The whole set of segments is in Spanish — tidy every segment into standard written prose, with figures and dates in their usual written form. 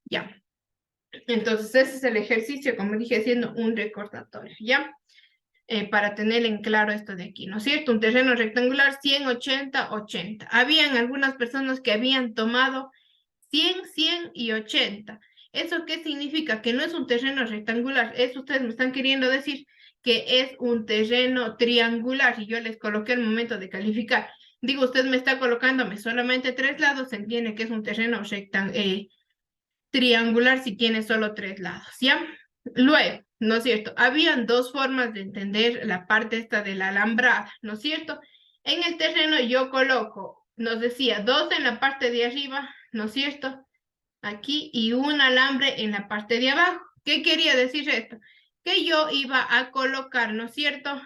Ya. Entonces, ese es el ejercicio, como dije, haciendo un recordatorio, ¿ya? Para tener en claro esto de aquí, ¿no es cierto? Un terreno rectangular, 100, 80, 80. Habían algunas personas que habían tomado 100, 100 y 80. ¿Eso qué significa? Que no es un terreno rectangular. Eso ustedes me están queriendo decir que es un terreno triangular. Y yo les coloqué el momento de calificar. Digo, usted me está colocándome solamente 3 lados, se entiende que es un terreno triangular si tiene solo 3 lados, ¿ya? Luego, ¿no es cierto? Habían dos formas de entender la parte esta de la alambrada, ¿no es cierto? En el terreno yo coloco, nos decía, 2 en la parte de arriba, ¿no es cierto? Aquí y un alambre en la parte de abajo. ¿Qué quería decir esto? Que yo iba a colocar, ¿no es cierto?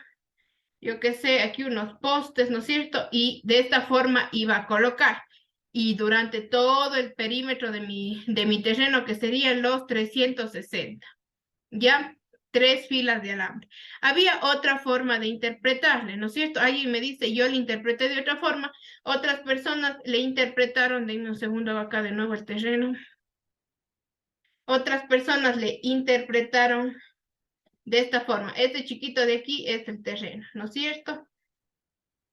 Yo qué sé, aquí unos postes, ¿no es cierto? Y de esta forma iba a colocar. Y durante todo el perímetro de mi terreno, que serían los 360, ¿ya? 3 filas de alambre. Había otra forma de interpretarle, ¿no es cierto? Alguien me dice, yo le interpreté de otra forma, otras personas le interpretaron, denme un segundo acá de nuevo el terreno, otras personas le interpretaron de esta forma. Este chiquito de aquí es el terreno, ¿no es cierto?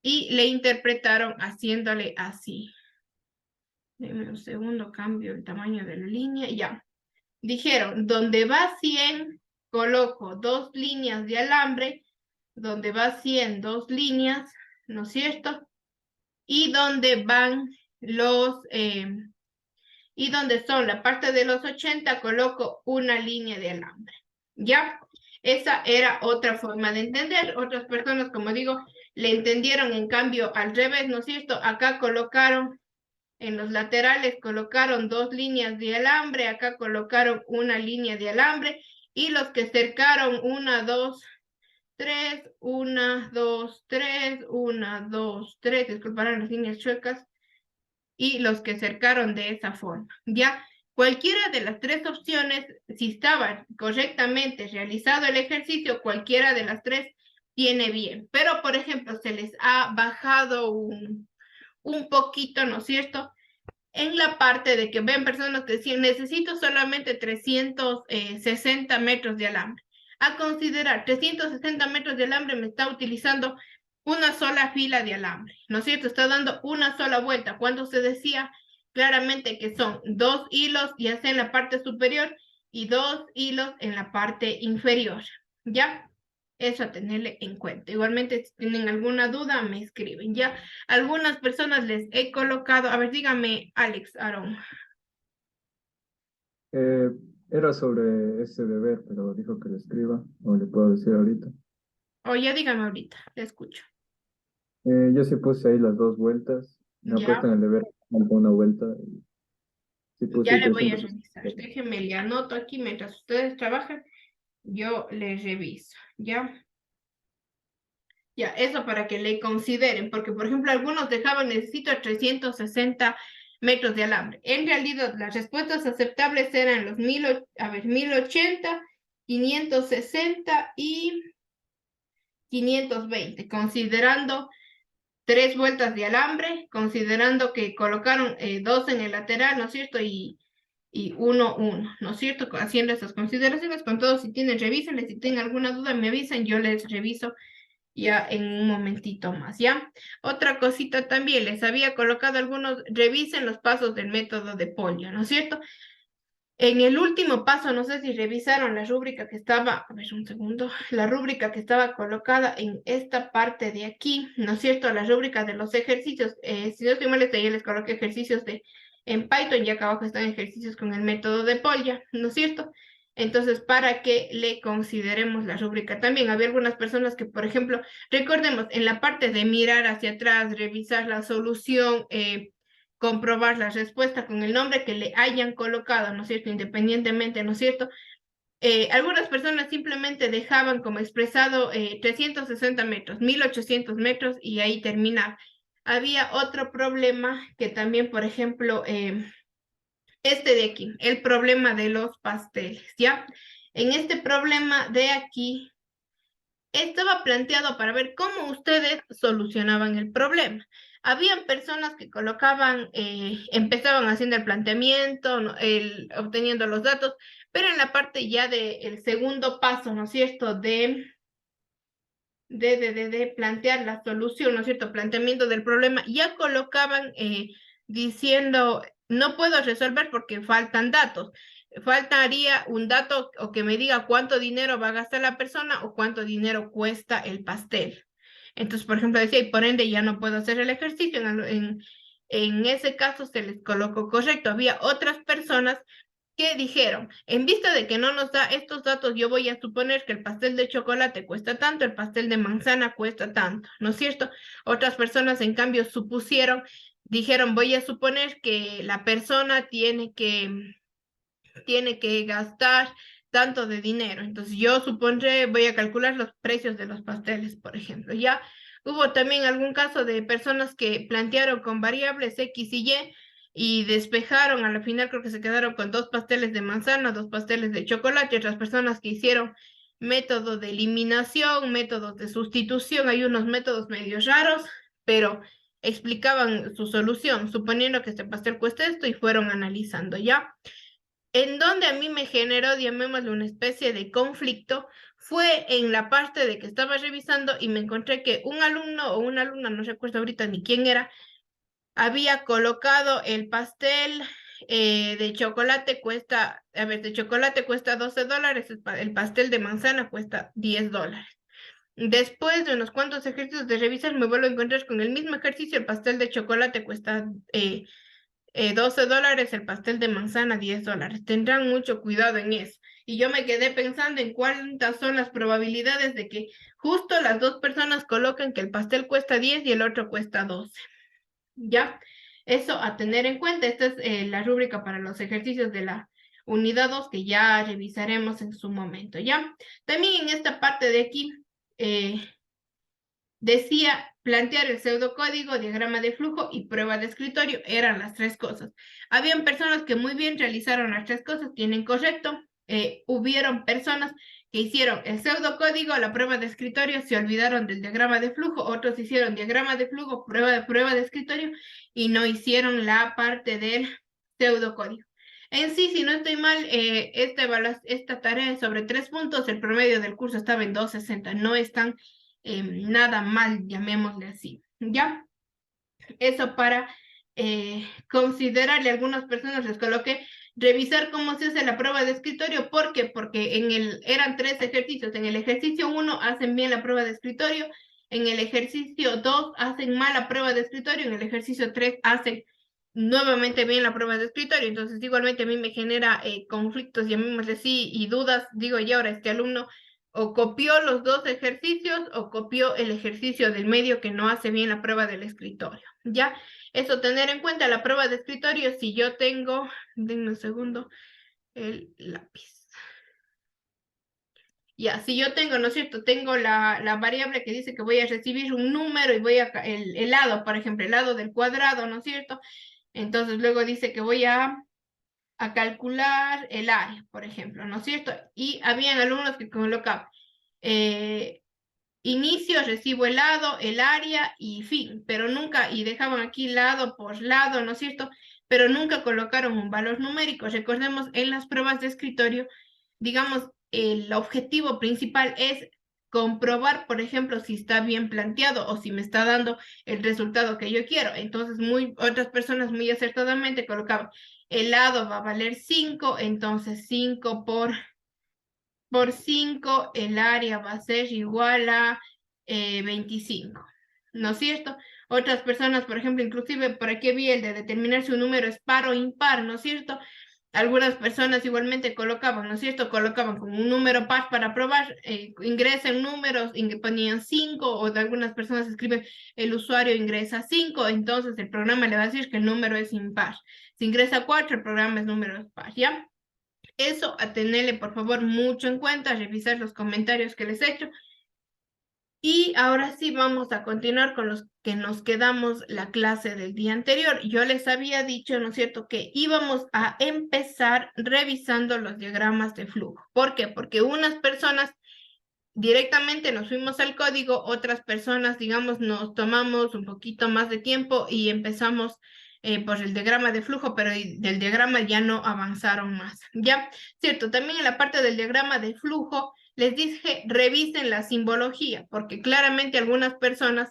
Y le interpretaron haciéndole así. Deme un segundo, cambio el tamaño de la línea, ya. Dijeron, donde va 100, coloco 2 líneas de alambre, donde va 100, 2 líneas, ¿no es cierto? Y donde van y donde son la parte de los 80, coloco una línea de alambre, ¿ya? Esa era otra forma de entender. Otras personas, como digo, le entendieron en cambio al revés, ¿no es cierto? Acá colocaron, en los laterales colocaron 2 líneas de alambre, acá colocaron una línea de alambre, y los que cercaron 1, 2, 3, 1, 2, 3, 1, 2, 3, disculparán las líneas chuecas, y los que cercaron de esa forma, ¿ya? Cualquiera de las 3 opciones, si estaba correctamente realizado el ejercicio, cualquiera de las 3 tiene bien. Pero, por ejemplo, se les ha bajado un poquito, ¿no es cierto? En la parte de que ven personas que decían, necesito solamente 360 metros de alambre. A considerar, 360 metros de alambre me está utilizando una sola fila de alambre, ¿no es cierto? Está dando una sola vuelta, cuando se decía claramente que son 2 hilos, ya sea en la parte superior, y 2 hilos en la parte inferior, ¿ya? Eso a tenerle en cuenta. Igualmente, si tienen alguna duda, me escriben, ¿ya? Algunas personas les he colocado, a ver, dígame, Alex, Aaron. Eh, Era sobre ese deber, pero dijo que le escriba, o le puedo decir ahorita. O ya dígame ahorita, le escucho. Yo sí puse ahí las dos vueltas, me ha puesto Ya, en el deber una vuelta, y sí puse ya ahí le voy a 300. revisar. Déjenme, le anoto aquí mientras ustedes trabajan, yo les reviso, ¿ya? Ya, eso para que le consideren, porque por ejemplo algunos dejaban, necesito 360 metros de alambre. En realidad las respuestas aceptables eran los 1080, 560 y 520, considerando 3 vueltas de alambre, considerando que colocaron 2 en el lateral, ¿no es cierto? Y uno, ¿no es cierto? Haciendo esas consideraciones con todos, si tienen, revísenles, si tienen alguna duda, me avisan, yo les reviso ya en un momentito más, ¿ya? Otra cosita también, les había colocado algunos, revisen los pasos del método de Polya, ¿no es cierto? En el último paso, no sé si revisaron la rúbrica que estaba, a ver un segundo, la rúbrica que estaba colocada en esta parte de aquí, ¿no es cierto? La rúbrica de los ejercicios, si no estoy mal, ya les coloqué ejercicios en Python, y acá abajo están ejercicios con el método de Polya, ¿no es cierto? Entonces, para que le consideremos la rúbrica también, había algunas personas que, por ejemplo, recordemos, en la parte de mirar hacia atrás, revisar la solución, comprobar la respuesta con el nombre que le hayan colocado, ¿no es cierto? Independientemente, ¿no es cierto? Algunas personas simplemente dejaban como expresado 360 metros, 1800 metros, y ahí terminaba. Había otro problema que también, por ejemplo, este de aquí, el problema de los pasteles, ¿ya? En este problema de aquí, estaba planteado para ver cómo ustedes solucionaban el problema. Habían personas que colocaban, empezaban haciendo el planteamiento, obteniendo los datos, pero en la parte ya del segundo paso, ¿no es cierto?, de plantear la solución, ¿no es cierto?, planteamiento del problema, ya colocaban diciendo, no puedo resolver porque faltan datos. Faltaría un dato o que me diga cuánto dinero va a gastar la persona o cuánto dinero cuesta el pastel. Entonces, por ejemplo, decía, y por ende ya no puedo hacer el ejercicio. En ese caso se les colocó correcto. Había otras personas que dijeron, en vista de que no nos da estos datos, yo voy a suponer que el pastel de chocolate cuesta tanto, el pastel de manzana cuesta tanto, ¿no es cierto? Otras personas, en cambio, dijeron, voy a suponer que la persona tiene que gastar tanto de dinero. Entonces yo supondré, voy a calcular los precios de los pasteles, por ejemplo. Ya hubo también algún caso de personas que plantearon con variables X y Y despejaron, a la final creo que se quedaron con 2 pasteles de manzana, 2 pasteles de chocolate, otras personas que hicieron método de eliminación, métodos de sustitución, hay unos métodos medio raros, pero explicaban su solución, suponiendo que este pastel cuesta esto y fueron analizando ya. En donde a mí me generó, llamémosle, una especie de conflicto, fue en la parte de que estaba revisando y me encontré que un alumno o una alumna, no recuerdo ahorita ni quién era, había colocado el pastel de chocolate de chocolate cuesta $12, el pastel de manzana cuesta $10. Después de unos cuantos ejercicios de revisar, me vuelvo a encontrar con el mismo ejercicio, el pastel de chocolate cuesta $12, el pastel de manzana $10. Tendrán mucho cuidado en eso. Y yo me quedé pensando en cuántas son las probabilidades de que justo las 2 personas coloquen que el pastel cuesta 10 y el otro cuesta 12. ¿Ya? Eso a tener en cuenta. Esta es la rúbrica para los ejercicios de la unidad 2 que ya revisaremos en su momento, ¿ya? También en esta parte de aquí decía plantear el pseudocódigo, diagrama de flujo y prueba de escritorio. Eran las 3 cosas. Habían personas que muy bien realizaron las 3 cosas, tienen correcto. Hubieron personas que hicieron el pseudocódigo, la prueba de escritorio, se olvidaron del diagrama de flujo, otros hicieron diagrama de flujo, prueba de escritorio y no hicieron la parte del pseudocódigo. En sí, si no estoy mal, esta tarea es sobre 3 puntos, el promedio del curso estaba en 260, no están nada mal, llamémosle así, ¿ya? Eso para considerarle. A algunas personas les coloqué revisar cómo se hace la prueba de escritorio. ¿Por qué? Porque eran 3 ejercicios. En el ejercicio 1 hacen bien la prueba de escritorio, en el ejercicio 2 hacen mal la prueba de escritorio, en el ejercicio 3 hacen nuevamente bien la prueba de escritorio. Entonces igualmente a mí me genera conflictos, llamémosle así, y dudas. Digo, y ahora este alumno o copió los 2 ejercicios o copió el ejercicio del medio que no hace bien la prueba del escritorio, ¿ya? Eso tener en cuenta. La prueba de escritorio, si yo tengo, denme un segundo, el lápiz. Ya, si yo tengo, ¿no es cierto? Tengo la variable que dice que voy a recibir un número y voy a, el lado, por ejemplo, el lado del cuadrado, ¿no es cierto? Entonces luego dice que voy a calcular el área, por ejemplo, ¿no es cierto? Y habían alumnos que colocaban inicio, recibo el lado, el área y fin, pero nunca, y dejaban aquí lado por lado, ¿no es cierto? Pero nunca colocaron un valor numérico. Recordemos, en las pruebas de escritorio, digamos, el objetivo principal es comprobar, por ejemplo, si está bien planteado o si me está dando el resultado que yo quiero. Entonces, otras personas muy acertadamente colocaban, el lado va a valer 5, entonces 5 por 5, el área va a ser igual a 25, ¿no es cierto? Otras personas, por ejemplo, inclusive por aquí vi el de determinar si un número es par o impar, ¿no es cierto? Algunas personas igualmente colocaban, ¿no es cierto? Colocaban como un número par para probar, ingresan números, ponían 5, o de algunas personas escriben el usuario ingresa 5, entonces el programa le va a decir que el número es impar. Si ingresa 4, el programa es número par, ¿ya? Eso a tenerle, por favor, mucho en cuenta, revisar los comentarios que les he hecho. Y ahora sí vamos a continuar con los que nos quedamos la clase del día anterior. Yo les había dicho, ¿no es cierto?, que íbamos a empezar revisando los diagramas de flujo. ¿Por qué? Porque unas personas directamente nos fuimos al código, otras personas, digamos, nos tomamos un poquito más de tiempo y empezamos por el diagrama de flujo, pero del diagrama ya no avanzaron más. Ya, cierto, también en la parte del diagrama de flujo les dije revisen la simbología, porque claramente algunas personas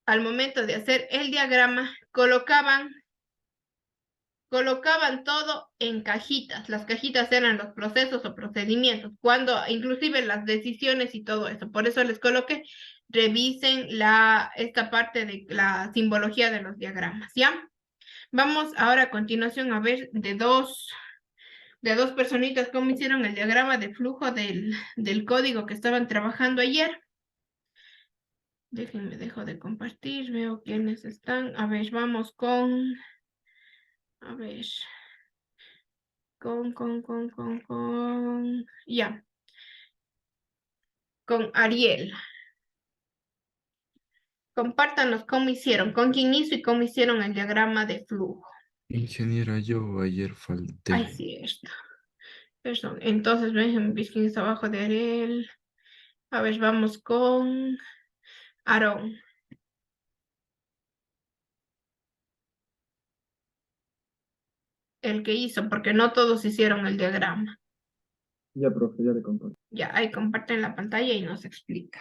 al momento de hacer el diagrama colocaban todo en cajitas. Las cajitas eran los procesos o procedimientos, cuando inclusive las decisiones y todo eso. Por eso les coloqué, revisen esta parte de la simbología de los diagramas, ¿ya? Vamos ahora a continuación a ver de dos personitas cómo hicieron el diagrama de flujo del código que estaban trabajando ayer. Déjenme, dejo de compartir, veo quiénes están. A ver, vamos a ver, ya, con Ariel. Compártanos cómo hicieron, con quién hizo y cómo hicieron el diagrama de flujo. Ingeniera, yo ayer Ay, falté. sí, esto. Perdón. Entonces, ven, quién está abajo de Ariel. A ver, vamos con Aarón. El que hizo, porque no todos hicieron el diagrama. Ya, profe, ya le comparto. Ya, ahí comparten la pantalla y nos explica.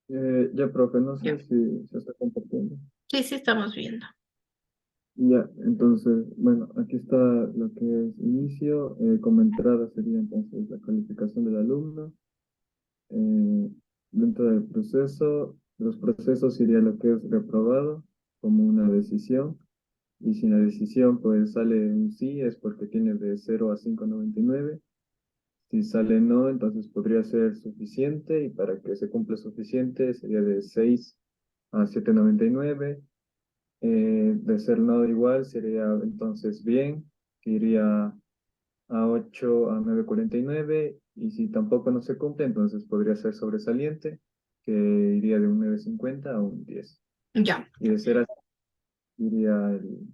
Ya, profe, no Ya. sé si se está compartiendo. Sí, sí, estamos viendo. Ya, entonces, bueno, aquí está lo que es inicio. Como entrada sería entonces la calificación del alumno. Eh, Dentro del proceso, los procesos sería lo que es reprobado como una decisión. Y si en la decisión pues sale un sí, es porque tiene de 0 a 5,99. Si sale no, entonces podría ser suficiente, y para que se cumpla suficiente sería de 6 a 7,99. De ser no igual sería entonces bien, que iría a 8 a 9,49. Y si tampoco no se cumple, entonces podría ser sobresaliente, que iría de un 9,50 a un 10. Ya, Y de ser así, iría el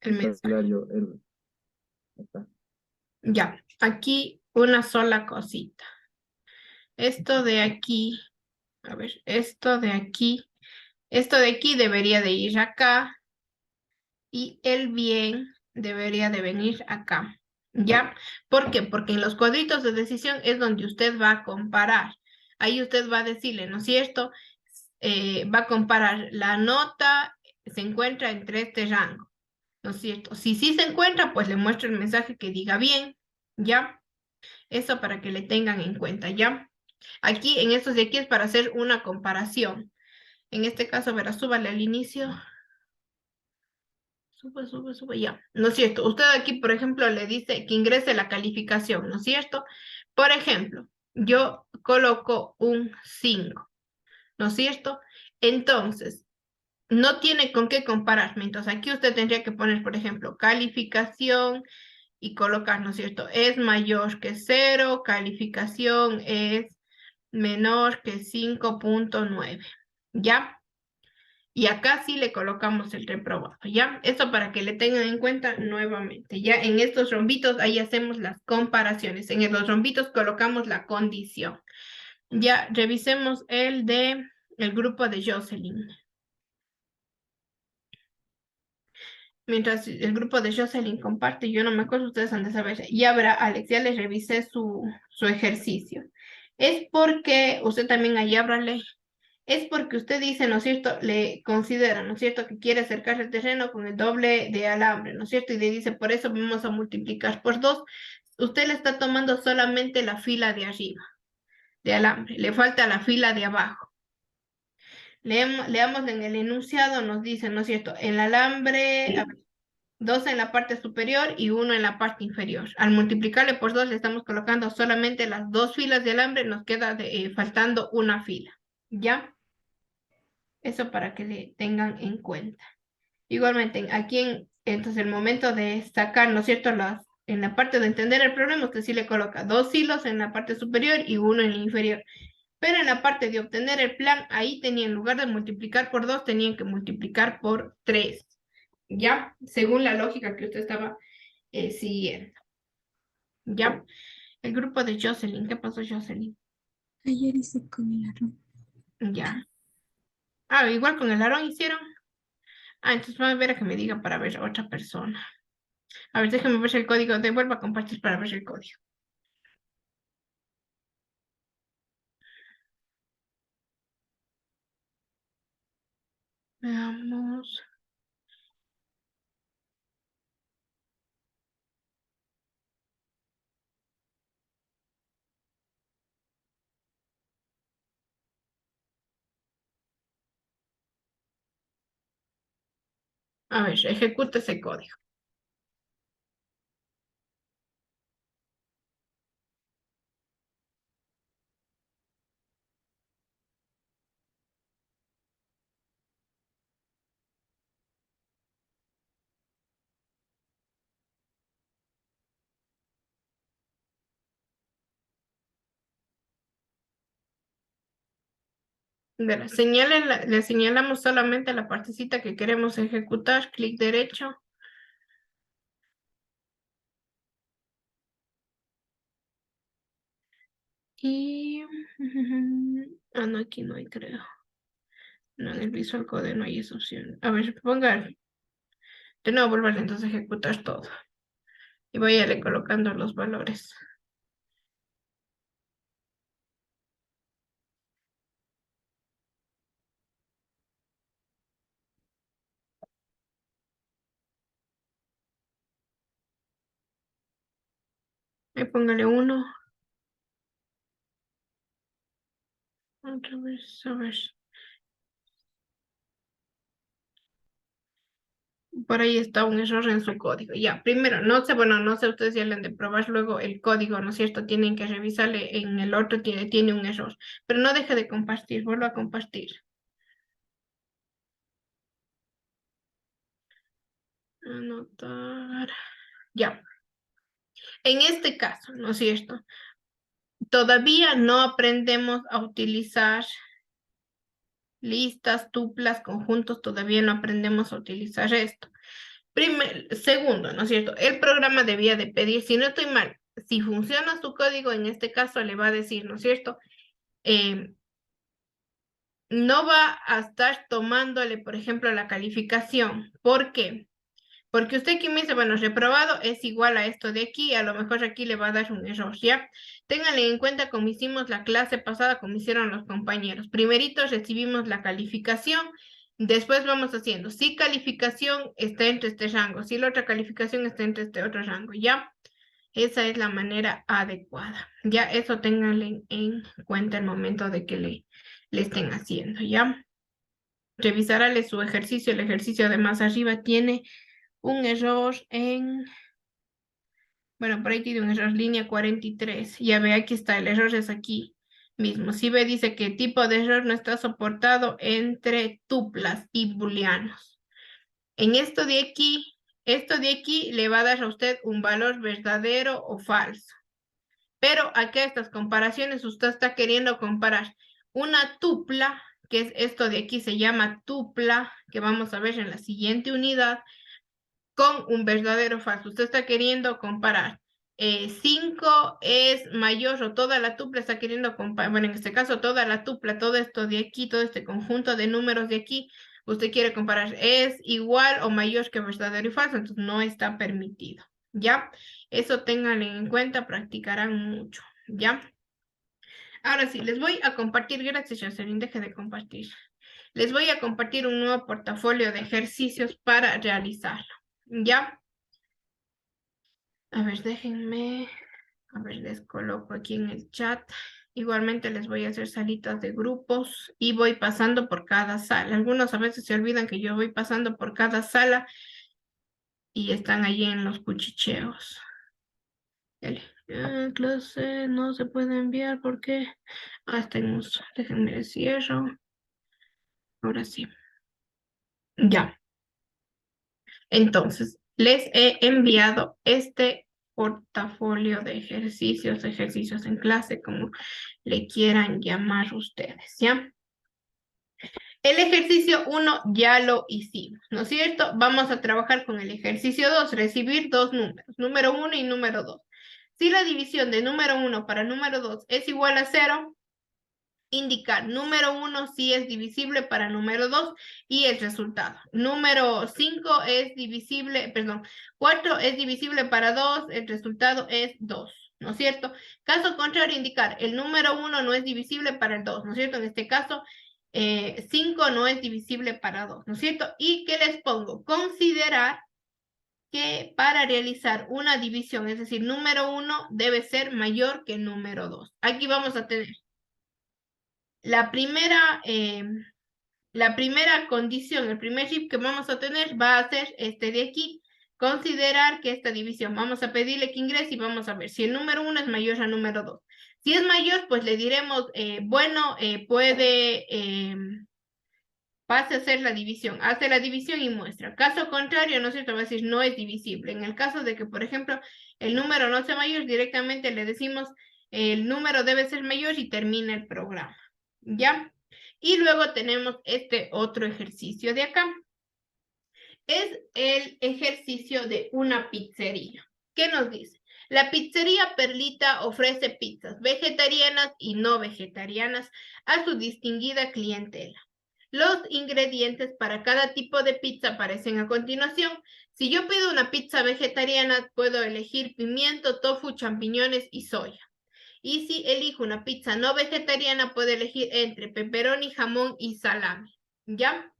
el mensaje. salario, acá. Ya, aquí una sola cosita. Esto de aquí, a ver, esto de aquí debería de ir acá y el bien debería de venir acá. ¿Ya? ¿Por qué? Porque en los cuadritos de decisión es donde usted va a comparar. Ahí usted va a decirle, ¿no es cierto? Va a comparar la nota, se encuentra entre este rango, ¿no es cierto? Si sí se encuentra, pues le muestro el mensaje que diga bien, ¿ya? Eso para que le tengan en cuenta, ¿ya? Aquí, en estos de aquí es para hacer una comparación. En este caso, verá, súbale al inicio. Sube, ya. ¿No es cierto? Usted aquí, por ejemplo, le dice que ingrese la calificación, ¿no es cierto? Por ejemplo, yo coloco un 5, ¿no es cierto? Entonces, no tiene con qué compararme. Entonces, aquí usted tendría que poner, por ejemplo, calificación y colocar, ¿no es cierto? Es mayor que 0, calificación es menor que 5,9, ¿ya? Y acá sí le colocamos el reprobado, ¿ya? Eso para que le tengan en cuenta nuevamente. Ya en estos rombitos ahí hacemos las comparaciones. En los rombitos colocamos la condición. Ya, revisemos el grupo de Jocelyn. Mientras el grupo de Jocelyn comparte, yo no me acuerdo, ustedes han de saber. Ya verá, Alex, ya les revisé su ejercicio. Es porque usted también ahí ábrale. Es porque usted dice, ¿no es cierto? Le considera, ¿no es cierto? Que quiere acercarse al terreno con el doble de alambre, ¿no es cierto? Y le dice, por eso vamos a multiplicar por 2. Usted le está tomando solamente la fila de arriba de alambre. Le falta la fila de abajo. Leamos en el enunciado, nos dice, ¿no es cierto? El alambre, a ver, 2 en la parte superior y 1 en la parte inferior. Al multiplicarle por 2 le estamos colocando solamente las 2 filas de alambre, nos queda faltando una fila. ¿Ya? Eso para que le tengan en cuenta. Igualmente, aquí entonces el momento de sacar, ¿no es cierto? En la parte de entender el problema, usted sí le coloca 2 hilos en la parte superior y 1 en la inferior. Pero en la parte de obtener el plan, ahí tenían, en lugar de multiplicar por 2, tenían que multiplicar por 3. ¿Ya? Según la lógica que usted estaba siguiendo. ¿Ya? El grupo de Jocelyn. ¿Qué pasó, Jocelyn? Ayer hice con el arroz. Ya. Ah, igual con el Aarón hicieron. Ah, entonces vamos a ver a que me diga para ver a otra persona. A ver, déjame ver el código. Vuelvo a compartir para ver el código. Veamos. A ver, ejecuta ese código. Verá, le señalamos solamente la partecita que queremos ejecutar. Clic derecho. Y... Ah, no, aquí no hay, creo. No, en el Visual Code no hay esa opción. A ver, ponga de nuevo, volver entonces a ejecutar todo. Y voy a ir colocando los valores. Ahí póngale 1. Otra vez, a ver. Por ahí está un error en su código. Ya, primero, no sé, bueno, no sé, ustedes ya le han de probar luego el código, ¿no es cierto? Tienen que revisarle en el otro, tiene un error. Pero no deje de compartir, vuelvo a compartir. Anotar. Ya. En este caso, ¿no es cierto? Todavía no aprendemos a utilizar listas, tuplas, conjuntos, todavía no aprendemos a utilizar esto. Segundo, ¿no es cierto? El programa debía de pedir, si no estoy mal, si funciona su código, en este caso le va a decir, ¿no es cierto? No va a estar tomándole, por ejemplo, la calificación. ¿Por qué? Porque usted aquí me dice, bueno, reprobado es igual a esto de aquí, a lo mejor aquí le va a dar un error, ¿ya? Ténganle en cuenta como hicimos la clase pasada, como hicieron los compañeros. Primerito recibimos la calificación, después vamos haciendo, si calificación está entre este rango, si la otra calificación está entre este otro rango, ¿ya? Esa es la manera adecuada. Ya eso ténganle en cuenta el momento de que le estén haciendo, ¿ya? Revisarle su ejercicio, el ejercicio de más arriba tiene un error bueno, por ahí tiene un error, línea 43. Ya ve, aquí está, el error es aquí mismo. Si ve, dice que tipo de error no está soportado entre tuplas y booleanos. En esto de aquí le va a dar a usted un valor verdadero o falso. Pero aquí estas comparaciones, usted está queriendo comparar una tupla, que es esto de aquí, se llama tupla, que vamos a ver en la siguiente unidad, con un verdadero o falso. Usted está queriendo comparar 5 es mayor o toda la tupla está queriendo comparar, bueno, en este caso toda la tupla, todo esto de aquí, todo este conjunto de números de aquí, usted quiere comparar, es igual o mayor que verdadero y falso, entonces no está permitido, ¿ya? Eso tengan en cuenta, practicarán mucho, ¿ya? Ahora sí, les voy a compartir, gracias Jocelyn, deje de compartir. Les voy a compartir un nuevo portafolio de ejercicios para realizarlo, ¿ya? A ver, déjenme, a ver, les coloco aquí en el chat. Igualmente les voy a hacer salitas de grupos y voy pasando por cada sala. Algunos a veces se olvidan que yo voy pasando por cada sala y están allí en los cuchicheos. Clase no se puede enviar porque está en uso. Déjenme cierro. Ahora sí. Ya. Entonces, les he enviado este portafolio de ejercicios en clase, como le quieran llamar ustedes, ¿ya? El ejercicio 1 ya lo hicimos, ¿no es cierto? Vamos a trabajar con el ejercicio 2, recibir dos números, número 1 y número 2. Si la división de número 1 para número 2 es igual a 0, indicar número 1 si es divisible para número 2 y el resultado. Número 5 es divisible, perdón, 4 es divisible para 2, el resultado es 2, ¿no es cierto? Caso contrario, indicar el número 1 no es divisible para el 2, ¿no es cierto? En este caso, 5 no es divisible para 2, ¿no es cierto? ¿Y qué les pongo? Considerar que para realizar una división, es decir, número 1 debe ser mayor que número 2. Aquí vamos a tener la primera condición, el primer chip que vamos a tener va a ser este de aquí. Considerar que esta división, vamos a pedirle que ingrese y vamos a ver si el número 1 es mayor al número 2. Si es mayor, pues le diremos, pase a hacer la división, hace la división y muestra. Caso contrario, no es cierto, va a decir no es divisible. En el caso de que, por ejemplo, el número no sea mayor, directamente le decimos el número debe ser mayor y termina el programa. ¿Ya? Y luego tenemos este otro ejercicio de acá. Es el ejercicio de una pizzería. ¿Qué nos dice? La pizzería Perlita ofrece pizzas vegetarianas y no vegetarianas a su distinguida clientela. Los ingredientes para cada tipo de pizza aparecen a continuación. Si yo pido una pizza vegetariana, puedo elegir pimiento, tofu, champiñones y soya. Y si elijo una pizza no vegetariana, puedo elegir entre pepperoni, jamón y salami. ¿Ya?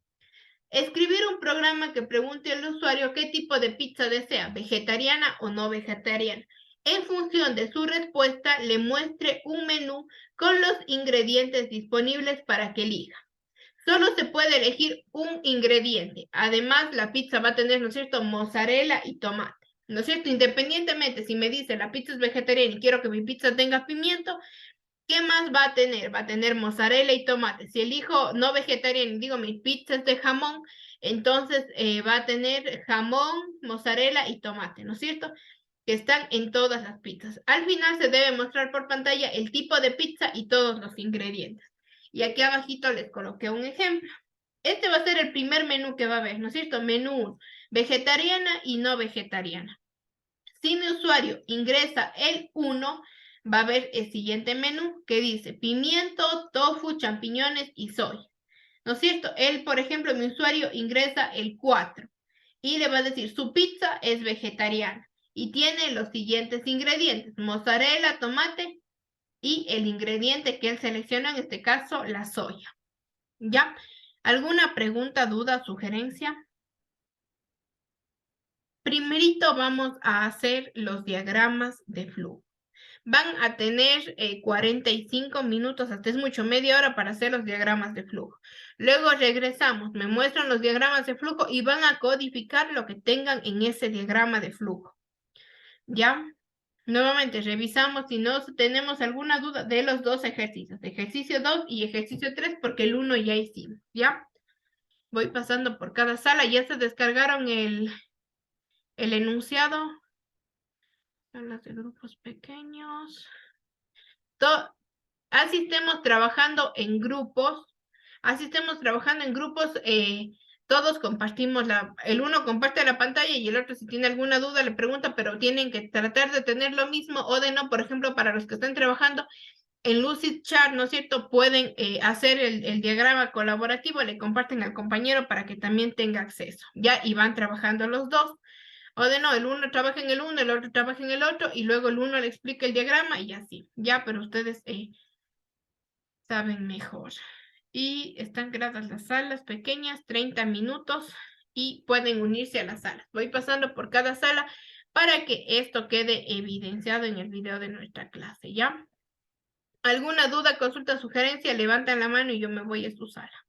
Escribir un programa que pregunte al usuario qué tipo de pizza desea, vegetariana o no vegetariana. En función de su respuesta, le muestre un menú con los ingredientes disponibles para que elija. Solo se puede elegir un ingrediente. Además, la pizza va a tener, ¿no es cierto?, mozzarella y tomate. ¿No es cierto? Independientemente si me dice la pizza es vegetariana y quiero que mi pizza tenga pimiento, ¿qué más va a tener? Va a tener mozzarella y tomate. Si elijo no vegetariano y digo mi pizza es de jamón, entonces va a tener jamón, mozzarella y tomate, ¿no es cierto? Que están en todas las pizzas. Al final se debe mostrar por pantalla el tipo de pizza y todos los ingredientes. Y aquí abajito les coloqué un ejemplo. Este va a ser el primer menú que va a ver, ¿no es cierto? Menú vegetariana y no vegetariana. Si mi usuario ingresa el 1, va a ver el siguiente menú que dice pimiento, tofu, champiñones y soya. ¿No es cierto? Él, por ejemplo, mi usuario ingresa el 4 y le va a decir su pizza es vegetariana y tiene los siguientes ingredientes: mozzarella, tomate y el ingrediente que él selecciona, en este caso, la soya. ¿Ya? ¿Alguna pregunta, duda, sugerencia? Primerito vamos a hacer los diagramas de flujo. Van a tener 45 minutos, hasta es mucho, media hora para hacer los diagramas de flujo. Luego regresamos, me muestran los diagramas de flujo y van a codificar lo que tengan en ese diagrama de flujo. ¿Ya? Nuevamente revisamos si no tenemos alguna duda de los dos ejercicios, ejercicio 2 y ejercicio 3, porque el 1 ya hicimos, ¿ya? Voy pasando por cada sala, ya se descargaron el enunciado. Salas de grupos pequeños. Así estemos trabajando en grupos, todos compartimos el uno comparte la pantalla y el otro si tiene alguna duda le pregunta, pero tienen que tratar de tener lo mismo o de no, por ejemplo, para los que están trabajando en Lucid Chat, ¿no es cierto? Pueden hacer el diagrama colaborativo, le comparten al compañero para que también tenga acceso, ¿ya? Y van trabajando los dos. O de no, el uno trabaja en el uno, el otro trabaja en el otro, y luego el uno le explica el diagrama y así, ¿ya? Pero ustedes saben mejor. Y están creadas las salas pequeñas, 30 minutos, y pueden unirse a las salas. Voy pasando por cada sala para que esto quede evidenciado en el video de nuestra clase, ¿ya? ¿Alguna duda, consulta, sugerencia? Levantan la mano y yo me voy a su sala.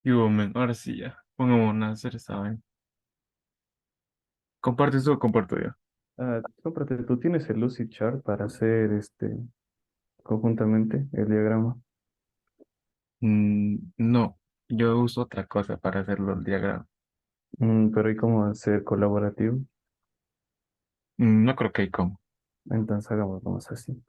Y hubo, men, ahora sí ya. Pongamos a hacer esta vaina. ¿Compartes tú o comparto yo? Cómprate, tú tienes el Lucid Chart para hacer conjuntamente el diagrama. No, yo uso otra cosa para hacerlo el diagrama. Pero ¿y cómo hacer colaborativo? No creo que hay cómo. Entonces hagámoslo así.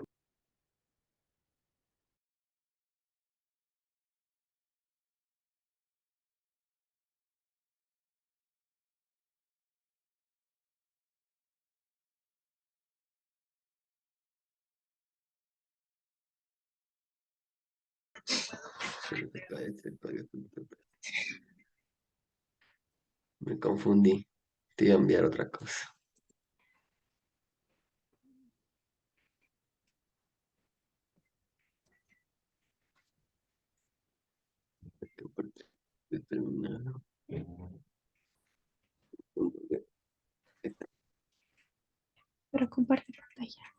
Me confundí. Te iba a enviar otra cosa. Determinado. Pero comparte pantalla.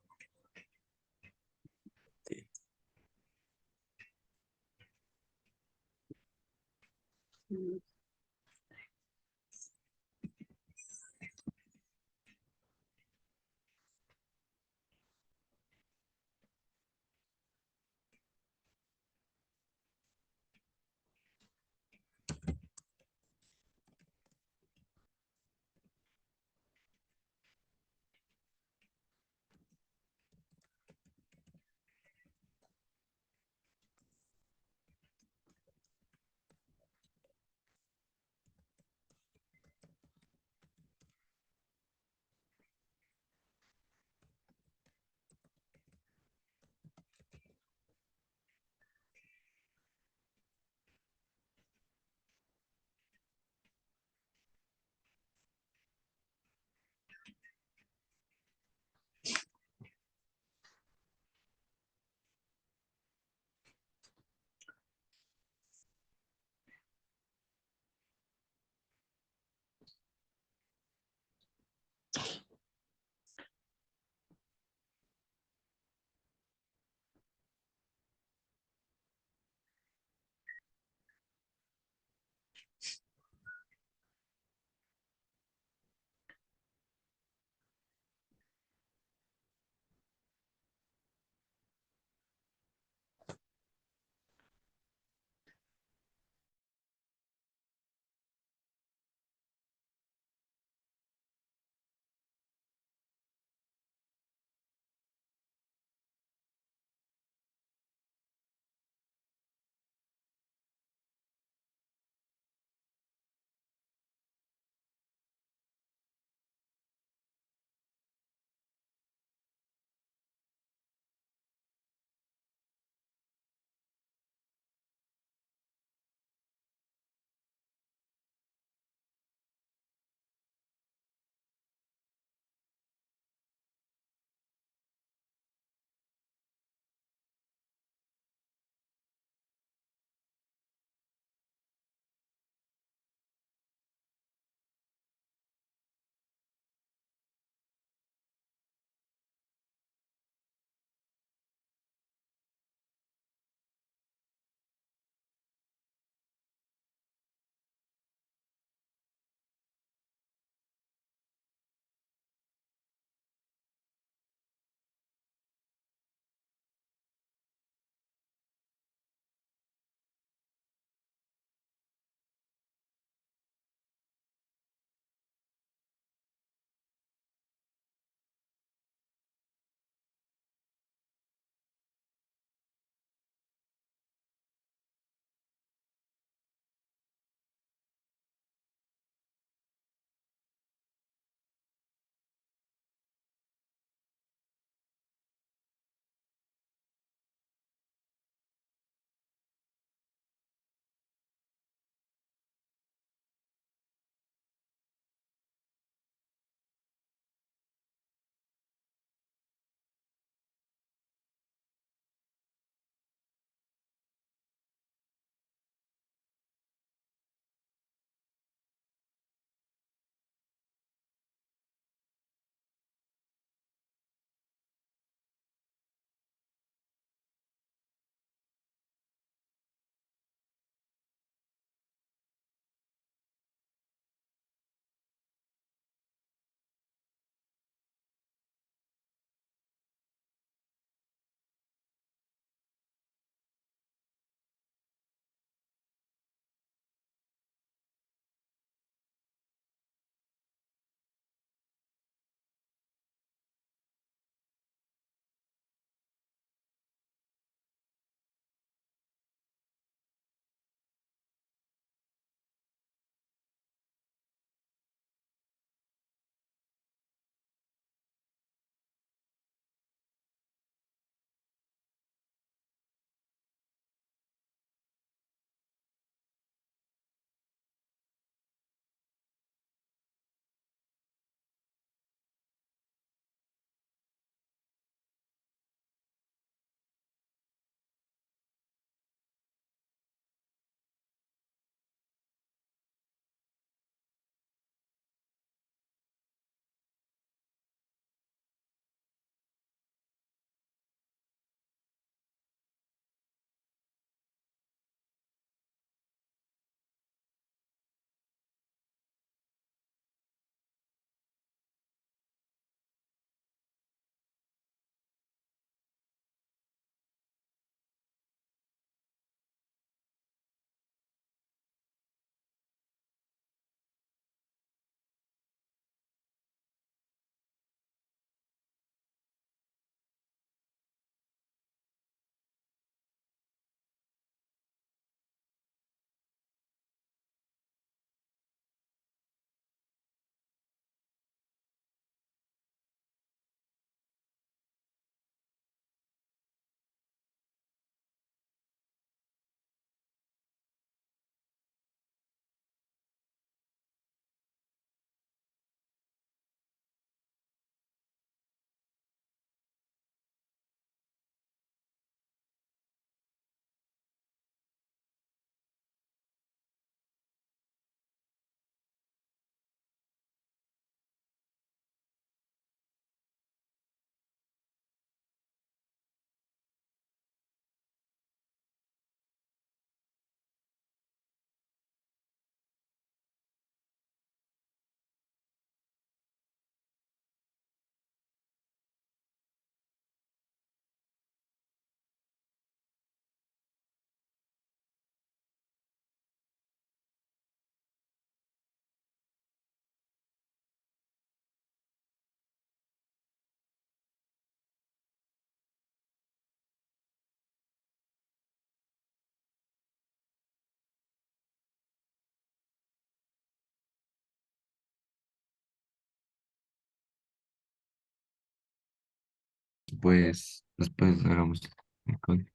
después hagamos el código.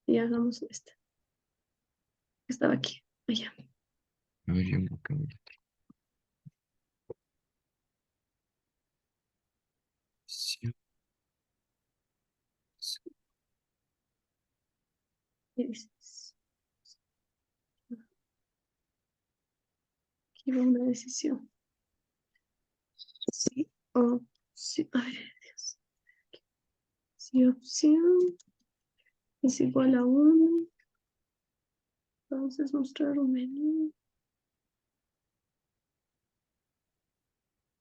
Y hagamos este. Estaba aquí. Allá. A ver, yo me acabo de- Sí, sí. Y dices, aquí va una decisión. Sí o sí. Ay, Dios. Si opción es igual a 1, entonces mostrar un menú.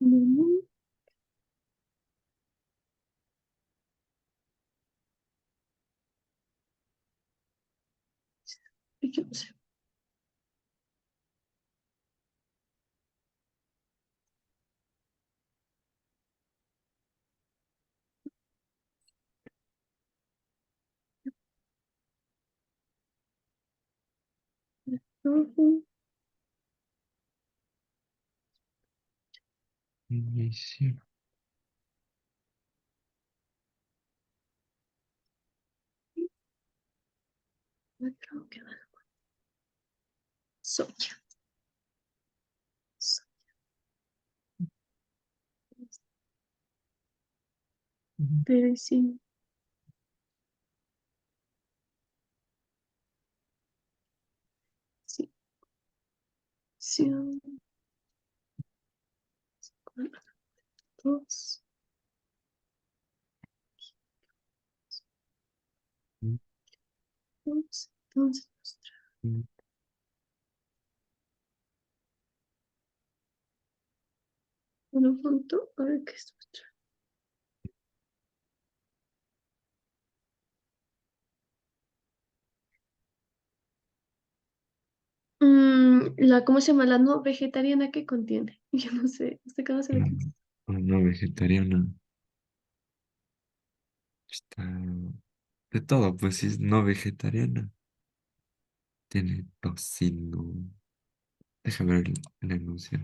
Menú. Y yo no sé. Ujú. Inicio. Creo que va. Soya. Ujú. Pero sí. Sí. Sí. 2. Entonces, mostrar Ujú. uno punto. A ver qué es mostrar. ¿Cómo se llama? La no vegetariana que contiene. Yo no sé. ¿Usted conoce de qué es? No vegetariana. Está de todo, pues si es no vegetariana. Tiene tocino. Déjame ver el anuncio.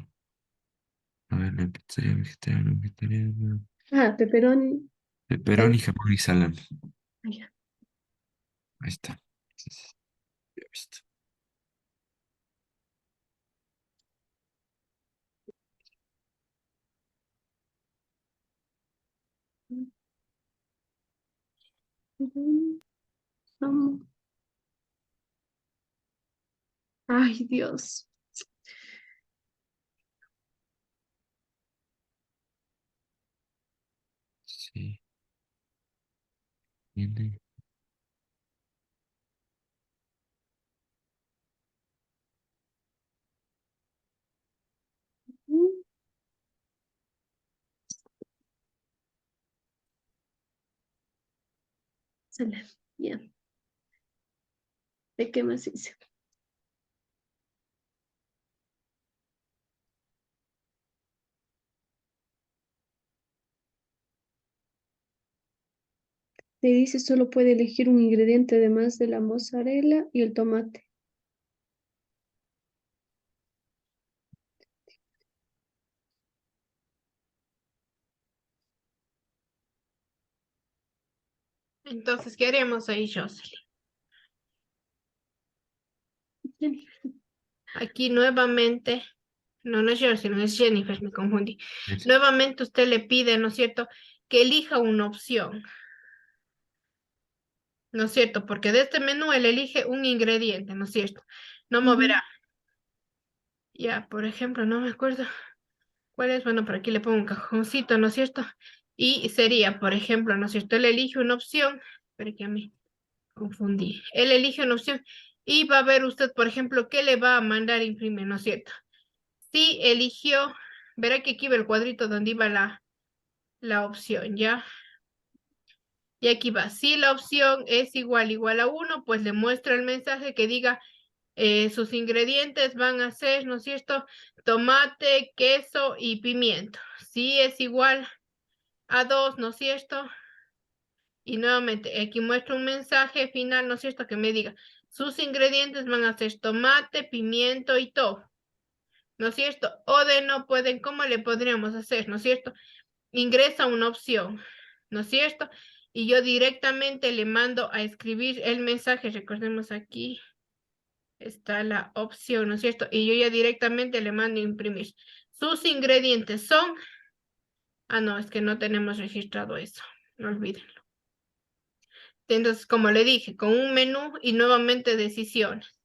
A ver, la pizzería vegetariana, vegetariana. Ah, pepperoni. Pepperoni, jamón y salami. Ah, ya. Ahí está. Sí, sí, ya he visto. Vamos. Ay, Dios. Sí, tiene. Sale. Bien. ¿De qué más hice? Te dice solo puede elegir un ingrediente además de la mozzarella y el tomate. Entonces, ¿qué haremos ahí, Jocelyn? Bien. Aquí nuevamente, no, no es Jocelyn, es Jennifer, me confundí. Es- Nuevamente usted le pide, ¿no es cierto?, que elija una opción, ¿no es cierto? Porque de este menú él elige un ingrediente, ¿no es cierto? No Ujú. moverá. Ya, por ejemplo, no me acuerdo cuál es, bueno, por aquí le pongo un cajoncito, ¿no es cierto? Y sería, por ejemplo, ¿no es cierto? Él elige una opción, pero que me confundí. Él elige una opción y va a ver usted, por ejemplo, qué le va a mandar imprimir, ¿no es cierto? Si eligió, verá que aquí va el cuadrito donde iba la opción, ¿ya? Y aquí va, si la opción es igual a 1, pues le muestra el mensaje que diga sus ingredientes van a ser, ¿no es cierto? Tomate, queso y pimiento. Si es igual a 2, ¿no es cierto? Y nuevamente, aquí muestra un mensaje final, ¿no es cierto? Que me diga, sus ingredientes van a ser tomate, pimiento y tofu, ¿no es cierto? O de no pueden, ¿cómo le podríamos hacer, ¿no es cierto? Ingresa una opción, ¿no es cierto? y yo directamente le mando a escribir el mensaje. Recordemos aquí está la opción, ¿no es cierto? Y yo ya directamente le mando a imprimir. Sus ingredientes son... Ah, no, es que no tenemos registrado eso. No olvídenlo. Entonces, como le dije, con un menú y nuevamente decisiones.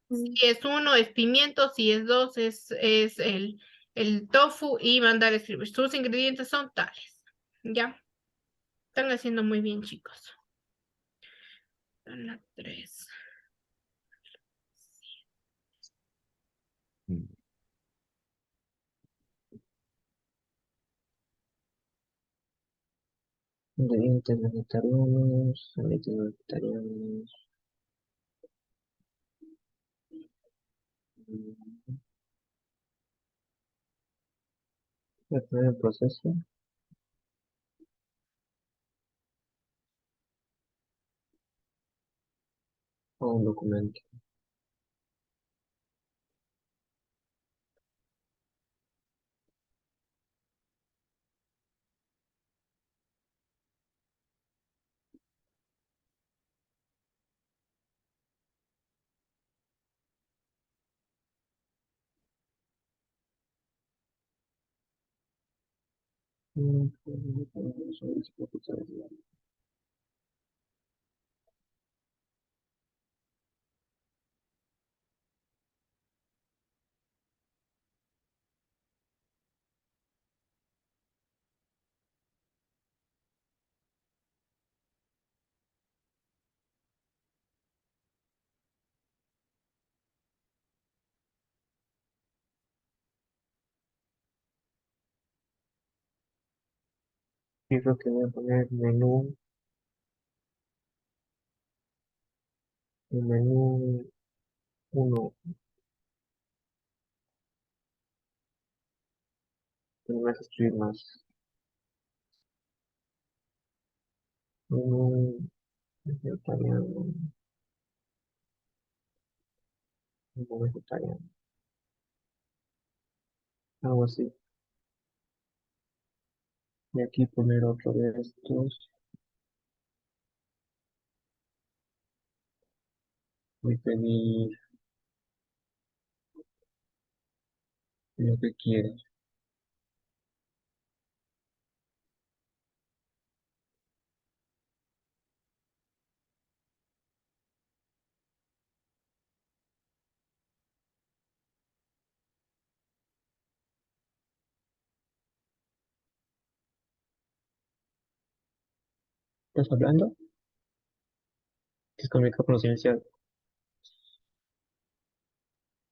Mm, Si es uno, es pimiento. Si es dos, es el tofu y mandar a escribir. Sus ingredientes son tales. ¿Ya? Están haciendo muy bien, chicos. Son las 3. Mm. Ingredientes vegetarianos, alimentos vegetarianos. El primer proceso o un documento. Yo creo que voy a poner menú, el menú uno, que no me hace escribir más. Menú vegetariano, menú vegetariano, algo así. Y aquí poner otro de estos. Voy a pedir lo que quiera. ¿Estás hablando? Es con micrófono silenciado.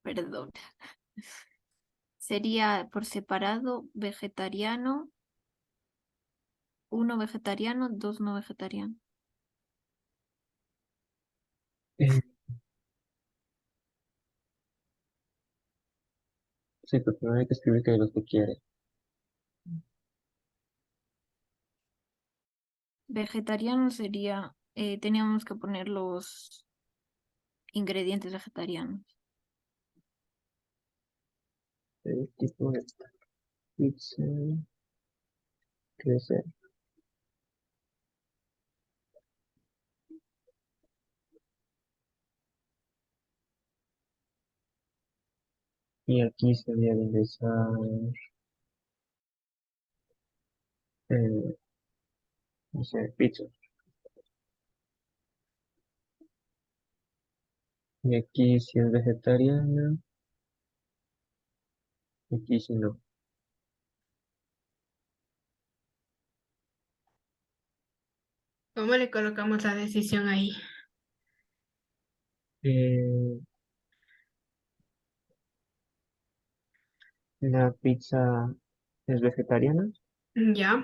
Perdón. Sería por separado vegetariano, uno vegetariano, dos no vegetariano. Eh, sí, pero primero hay que escribir que lo que quiere. Vegetariano sería, teníamos que poner los ingredientes vegetarianos. Tipo de pizza, crecer. Y aquí sería de ingresar, no sé, pizza. Y aquí si es vegetariana, y aquí si no. ¿Cómo le colocamos la decisión ahí? Eh, la pizza es vegetariana, Ya.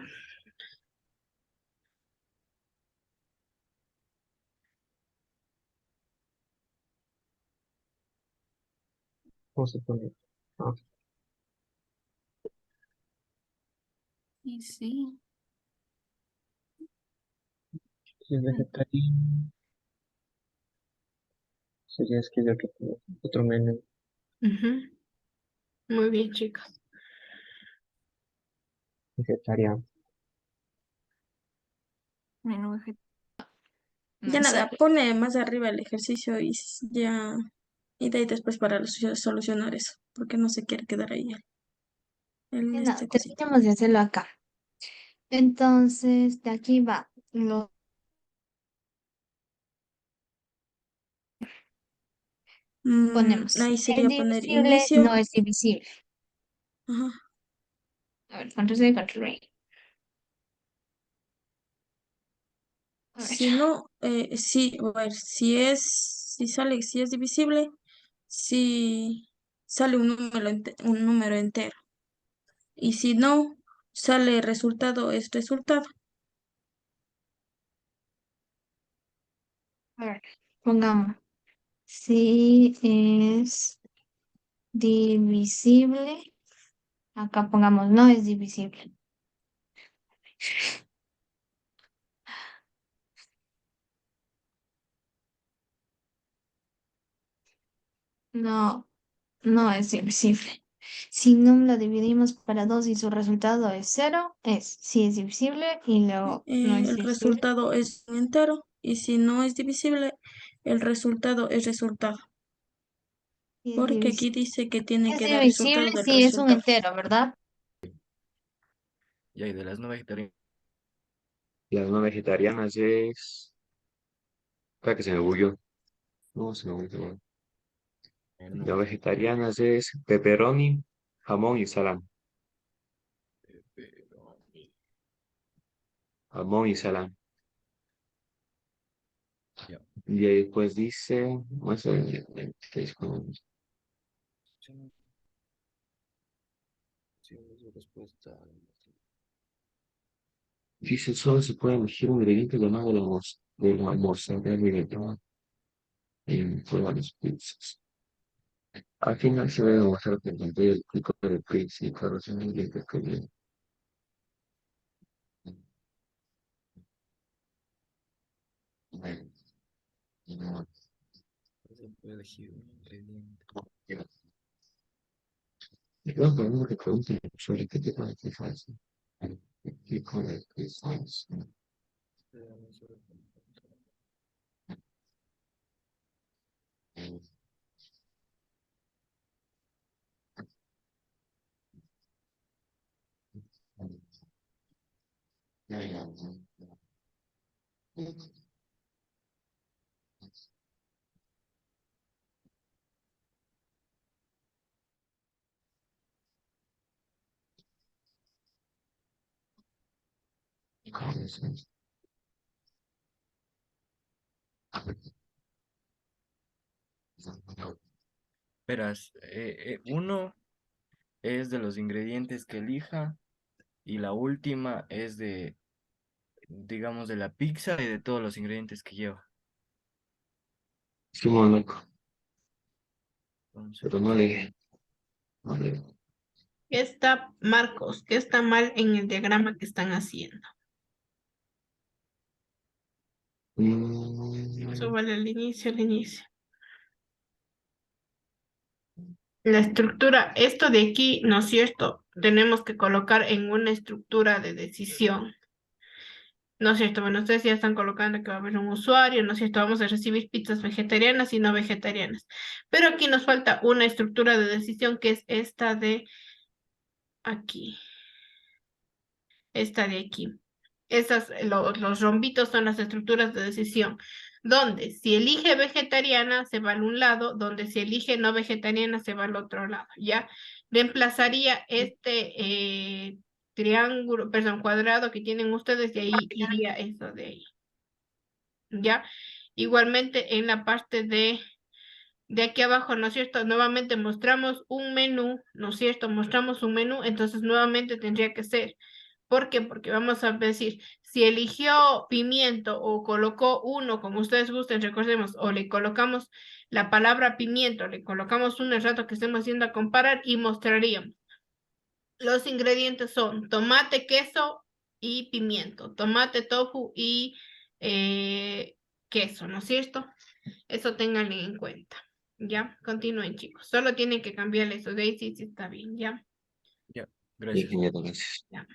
o se pone, ah, Y sí, si es vegetariana, sería escribir otro menú. Ujú. Muy bien, chicos. Vegetariano. Menú vegetariano. Ya nada, pone más arriba el ejercicio y ya, y de ahí después para solucionar eso, porque no se quiere quedar ahí No, cosita. terminamos de hacerlo acá. Entonces, de aquí va. Lo ponemos. Ahí Es sería poner divisible, inicio. no es divisible. Ajá. A ver, control C, control V. A ver. Si no, sí, a ver, si es divisible, si sale un número entero. Y si no, sale resultado es resultado. A ver, pongamos. Si es divisible, acá pongamos no es divisible. No, no es divisible. Si no lo dividimos para 2 y su resultado es 0, si es divisible y luego no es El divisible. resultado es un entero. Y si no es divisible, el resultado es resultado. Si es Porque aquí divisible. dice que tiene Es que dar divisible resultado del si es un resultado. entero, ¿verdad? Y ahí de las no vegetarianas. Las no vegetarianas es... Espera que se me bulló. No, se me bulló. No vegetarianas es pepperoni, jamón y salami. Jamón y salami. Ya. Y ahí después dice... Vamos a ver, dice, solo se puede elegir un ingrediente llamado del almuerzo en todas las pizzas. Al final se debe mostrar que el contenido del pico de pizza y claro, son ingredientes que vienen. No, Se puede elegir un ingrediente. yo por uno que pregunte sobre qué tipo de pizza es. El pico de pizza es. Ya, ya. Verás, uno es de los ingredientes que elija y la última es de, digamos, de la pizza y de todos los ingredientes que lleva. Sí, loco, Entonces, pero no le. No le. ¿Qué está, Marcos? ¿Qué está mal en el diagrama que están haciendo? Súbale al inicio, al inicio. La estructura, esto de aquí, ¿no es cierto? Tenemos que colocar en una estructura de decisión. ¿No es cierto? Bueno, ustedes ya están colocando que va a haber un usuario, ¿no es cierto? Vamos a recibir pizzas vegetarianas y no vegetarianas. Pero aquí nos falta una estructura de decisión que es esta de aquí. Esta de aquí. Los rombitos son las estructuras de decisión, donde si elige vegetariana se va al un lado, donde si elige no vegetariana se va al otro lado, ¿ya? Reemplazaría este triángulo, perdón, cuadrado que tienen ustedes y ahí iría eso de ahí, ¿ya? Igualmente en la parte de aquí abajo, ¿no es cierto? Nuevamente mostramos un menú, ¿no es cierto? Mostramos un menú, entonces nuevamente tendría que ser. ¿Por qué? Porque vamos a decir, si eligió pimiento o colocó uno, como ustedes gusten, recordemos, o le colocamos la palabra pimiento, le colocamos un rato que estemos haciendo a comparar y mostraríamos. Los ingredientes son tomate, queso y pimiento, tomate, tofu y queso, ¿no es cierto? Eso tenganlo en cuenta. Ya, continúen, chicos. Solo tienen que cambiarle eso de ahí, sí, sí está bien, ya. ya, Y gracias. ingeniero, gracias. Ya.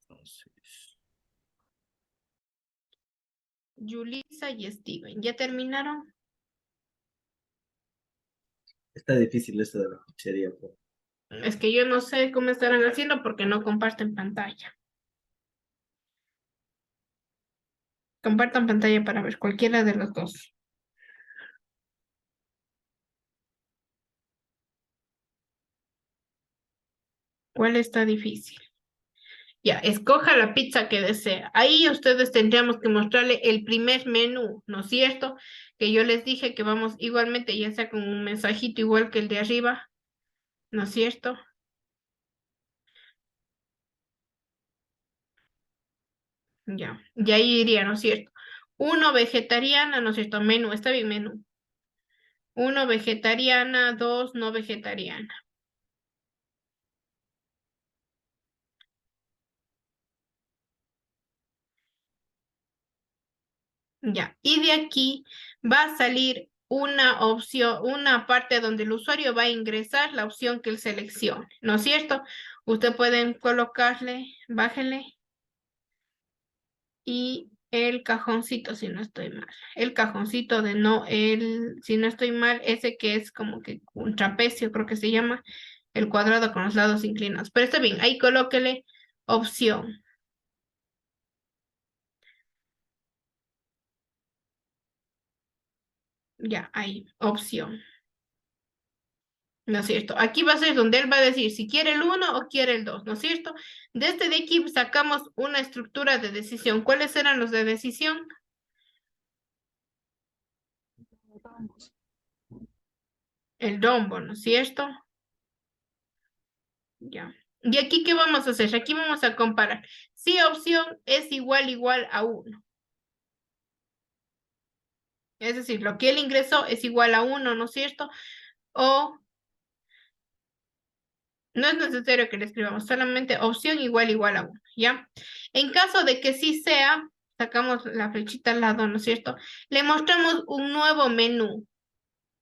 Entonces, Yulisa y Steven. ¿Ya terminaron? Está difícil esto de la pizzería, pues. Es que yo no sé cómo estarán haciendo porque no comparten pantalla. Compartan pantalla para ver cualquiera de los dos. ¿Cuál está difícil? Ya, escoja la pizza que desea. Ahí ustedes tendríamos que mostrarle el primer menú, ¿no es cierto? Que yo les dije que vamos igualmente, ya sea con un mensajito igual que el de arriba, ¿no es cierto? Ya, y ahí iría, ¿no es cierto? Uno vegetariana, ¿no es cierto? Menú, está bien, menú. Uno vegetariana, dos no vegetariana. Ya, y de aquí va a salir una opción, una parte donde el usuario va a ingresar la opción que él seleccione, ¿no es cierto? Usted pueden colocarle, bájele, y el cajoncito, si no estoy mal. El cajoncito de no, si no estoy mal, ese que es como que un trapecio, creo que se llama, el cuadrado con los lados inclinados. Pero está bien, ahí colóquele opción. Ya, ahí, opción. ¿No es cierto? Aquí va a ser donde él va a decir si quiere el 1 o quiere el 2, ¿no es cierto? Desde de aquí sacamos una estructura de decisión. ¿Cuáles eran los de decisión? El dombo, ¿no es cierto? Ya. ¿Y aquí qué vamos a hacer? Aquí vamos a comparar. Si opción es igual a 1. Es decir, lo que él ingresó es igual a 1, ¿no es cierto? O no es necesario que le escribamos, solamente opción igual a 1, ¿ya? En caso de que sí sea, sacamos la flechita al lado, ¿no es cierto? Le mostramos un nuevo menú.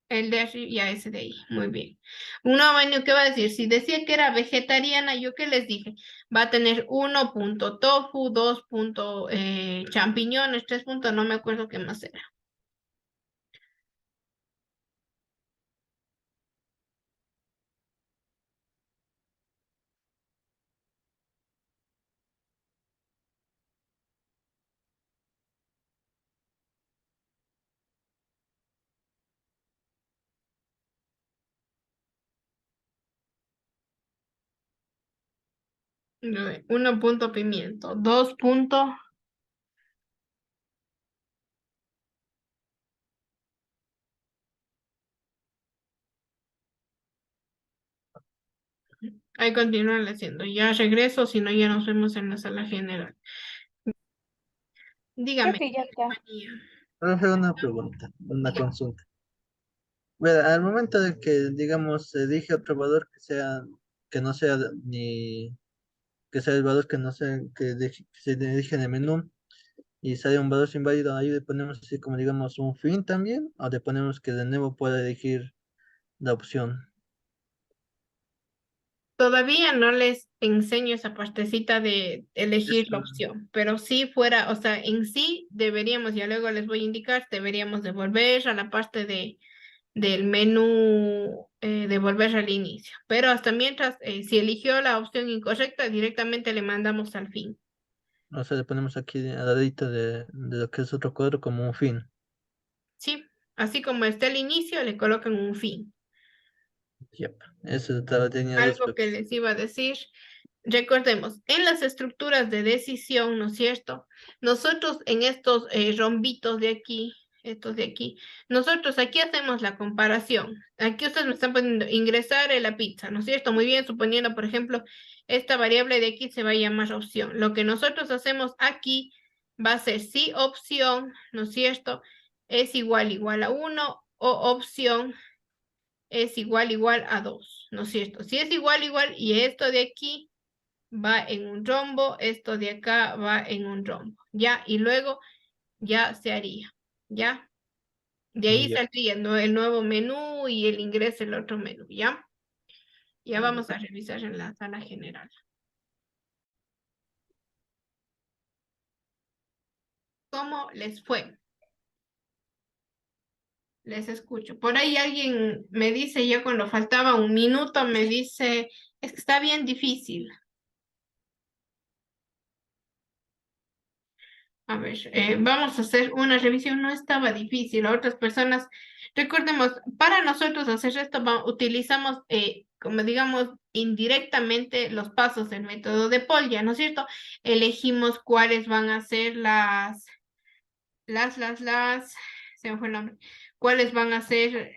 El de arriba, ya ese de ahí, muy bien. Un nuevo menú, ¿qué va a decir? Si decía que era vegetariana, ¿yo qué les dije? Va a tener 1.tofu, 2. Champiñones, 3. No me acuerdo qué más era. No, 1 pimiento, 2. Ahí continúan haciendo. Ya regreso, si no ya nos vemos en la sala general. Creo Dígame, que ya está. María. Voy a hacer una pregunta, una consulta. Bueno, al momento de que, digamos, elige otro valor que no sea ni, que sea el valor que no sea, que se elige en el menú y sale un valor inválido, ahí le ponemos así como, digamos, un fin también, o le ponemos que de nuevo pueda elegir la opción. Todavía no les enseño esa partecita de elegir la Eso. opción, pero si fuera, o sea, en sí deberíamos, ya luego les voy a indicar, deberíamos devolver a la parte del menú, devolver al inicio. Pero hasta mientras, si eligió la opción incorrecta, directamente le mandamos al fin. O sea, le ponemos aquí al ladito de lo que es otro cuadro como un fin. Sí, así como está el inicio, le colocan un fin. Yep. Eso tenía dos Algo que preguntas. les iba a decir. Recordemos, en las estructuras de decisión, ¿no es cierto? Nosotros en estos rombitos de aquí, estos de aquí, nosotros aquí hacemos la comparación. Aquí ustedes me están poniendo ingresar en la pizza, ¿no es cierto? Muy bien, suponiendo, por ejemplo, esta variable de aquí se va a llamar opción. Lo que nosotros hacemos aquí va a ser si opción, ¿no es cierto? Es igual a 1 o opción es igual a 2, ¿no es cierto? Si es igual y esto de aquí va en un rombo, esto de acá va en un rombo, ¿ya? Y luego ya se haría, ¿ya? De ahí Ya. saldría el nuevo menú y el ingreso el otro menú, ¿ya? Ya vamos a revisar en la sala general. ¿Cómo les fue? Les escucho. Por ahí alguien me dice, ya cuando faltaba un minuto, me dice, es que está bien difícil. A ver, vamos a hacer una revisión. No estaba difícil. A otras personas, recordemos, para nosotros hacer esto utilizamos, como digamos, indirectamente los pasos del método de Polya, ¿no es cierto? Elegimos cuáles van a ser se me fue el nombre, cuáles van a ser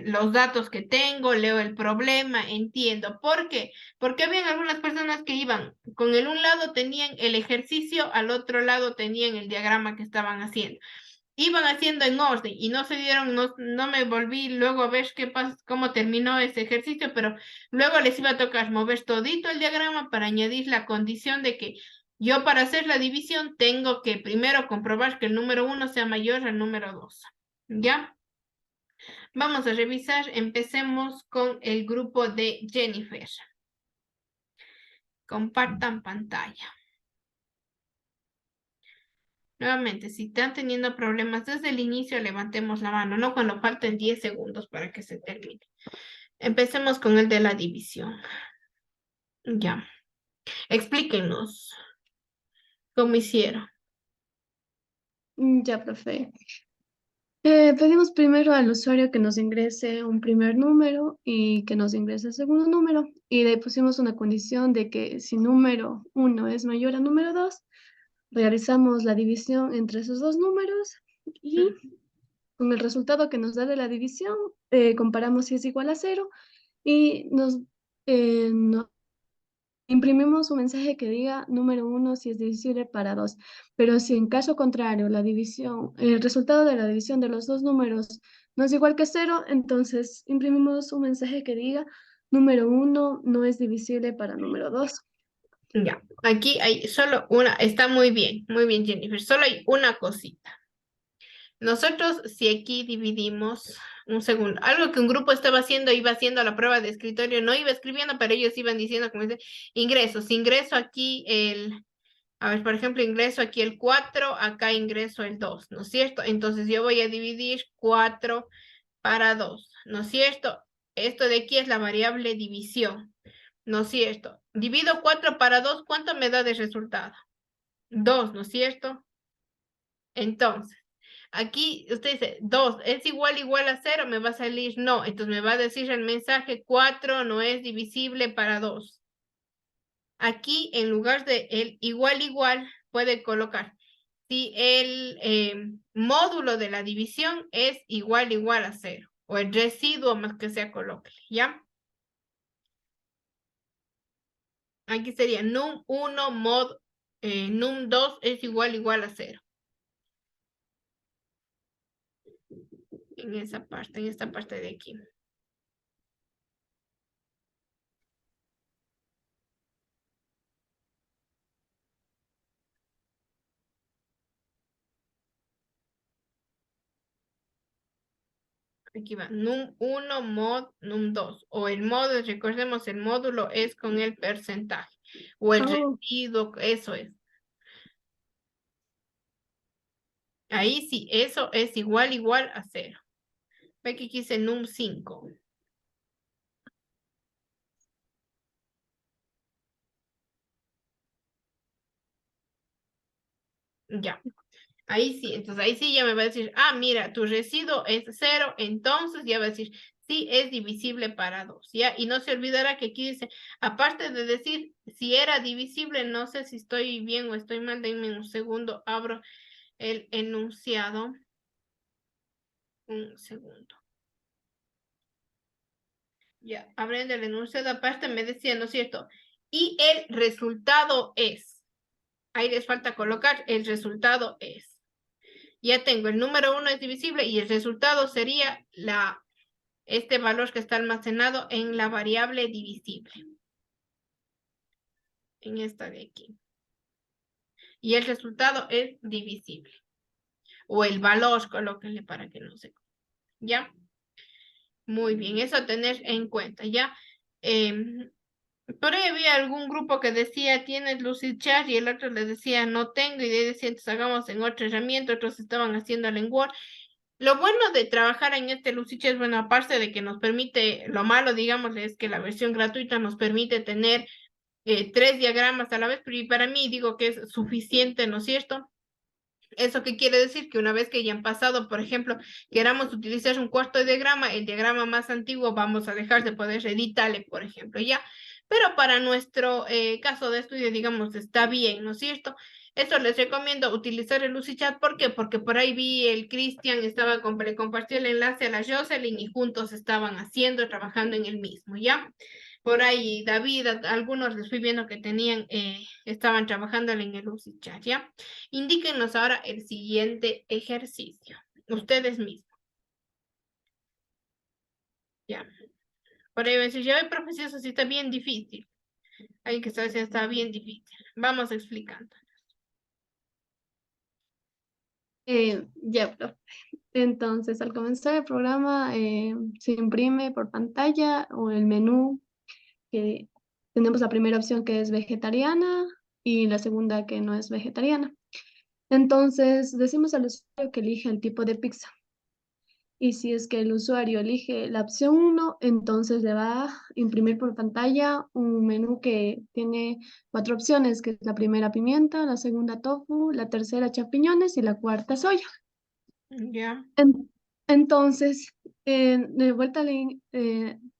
los datos que tengo, leo el problema, entiendo. ¿Por qué? Porque habían algunas personas que iban, con el un lado tenían el ejercicio, al otro lado tenían el diagrama que estaban haciendo. Iban haciendo en orden y no se dieron, no me volví luego a ver qué pasa, cómo terminó ese ejercicio, pero luego les iba a tocar mover todito el diagrama para añadir la condición de que yo para hacer la división tengo que primero comprobar que el número 1 sea mayor al número 2. ¿Ya? Vamos a revisar. Empecemos con el grupo de Jennifer. Compartan pantalla. Nuevamente, si están teniendo problemas desde el inicio, levantemos la mano, no cuando falten 10 segundos para que se termine. Empecemos con el de la división. Ya. Explíquenos cómo hicieron. Ya, profe. Pedimos primero al usuario que nos ingrese un primer número y que nos ingrese el segundo número. Y de ahí pusimos una condición de que si número 1 es mayor a número 2, realizamos la división entre esos dos números y con el resultado que nos da de la división, comparamos si es igual a 0 y nos imprimimos un mensaje que diga número 1 si es divisible para 2, pero si en caso contrario la división, el resultado de la división de los dos números no es igual que 0, entonces imprimimos un mensaje que diga número 1 no es divisible para número 2. Ya, aquí hay solo una, está muy bien Jennifer, solo hay una cosita. Nosotros, si aquí dividimos, un segundo, algo que un grupo estaba haciendo, iba haciendo la prueba de escritorio, no iba escribiendo, pero ellos iban diciendo, como dice, ingresos, ingreso aquí a ver, por ejemplo, ingreso aquí el 4, acá ingreso el 2, ¿no es cierto? Entonces yo voy a dividir 4 para 2, ¿no es cierto? Esto de aquí es la variable división, ¿no es cierto? Divido 4 para 2, ¿cuánto me da de resultado? 2, ¿no es cierto? Entonces, aquí usted dice 2 es igual a 0, me va a salir no. Entonces me va a decir el mensaje 4 no es divisible para 2. Aquí en lugar de el igual, puede colocar si el módulo de la división es igual a 0. O el residuo más que sea coloque, ¿ya? Aquí sería num1 mod num2 es igual a 0. En esta parte de aquí. Aquí va, num1 mod num2. O el modo, recordemos, el módulo es con el porcentaje. O el residuo, eso es. Ahí sí, eso es igual a 0. Ve que aquí dice num5. Ya. Ahí sí, entonces ahí sí ya me va a decir, ah, mira, tu residuo es 0, entonces ya va a decir, sí es divisible para 2, ¿ya? Y no se olvidará que aquí dice, aparte de decir si era divisible, no sé si estoy bien o estoy mal, denme un segundo, abro el enunciado. Un segundo. Ya, abriendo el enunciado aparte me decía, ¿no es cierto? Y el resultado es, ahí les falta colocar, el resultado es. Ya tengo, el número 1 es divisible y el resultado sería este valor que está almacenado en la variable divisible. En esta de aquí. Y el resultado es divisible. O el valor, colóquenle para que no se... ¿Ya? Muy bien, eso a tener en cuenta, ¿ya? Por ahí había algún grupo que decía, ¿tienes Lucidchart? Y el otro le decía, no tengo, y de ahí decía, entonces hagamos en otra herramienta, otros estaban haciendo en Word. Lo bueno de trabajar en este Lucidchart, bueno, aparte de que nos permite, lo malo, digamos, es que la versión gratuita nos permite tener 3 diagramas a la vez, pero y para mí digo que es suficiente, ¿no es cierto? ¿Eso qué quiere decir? Que una vez que ya han pasado, por ejemplo, queramos utilizar un cuarto diagrama, el diagrama más antiguo vamos a dejar de poder editarle, por ejemplo, ¿ya? Pero para nuestro caso de estudio, digamos, está bien, ¿no es cierto? Eso les recomiendo utilizar el Lucidchat. ¿Por qué? Porque por ahí vi el Cristian, le compartió el enlace a la Jocelyn y juntos estaban haciendo, trabajando en el mismo, ¿ya? Por ahí David, algunos les fui viendo que tenían, estaban trabajando en el Lucidchat, ¿ya? Indíquenos ahora el siguiente ejercicio. Ustedes mismos. Ya. Por ahí va a decir, ya ve, profesor, eso sí está bien difícil. Hay que saber si está bien difícil. Vamos explicando. Ya, profe. Entonces, al comenzar el programa, se imprime por pantalla o el menú que tenemos la primera opción que es vegetariana y la segunda que no es vegetariana. Entonces, decimos al usuario que elija el tipo de pizza. Y si es que el usuario elige la opción 1, entonces le va a imprimir por pantalla un menú que tiene 4 opciones, que es la primera pimienta, la segunda tofu, la tercera champiñones y la cuarta soya. Ya. Entonces, de vuelta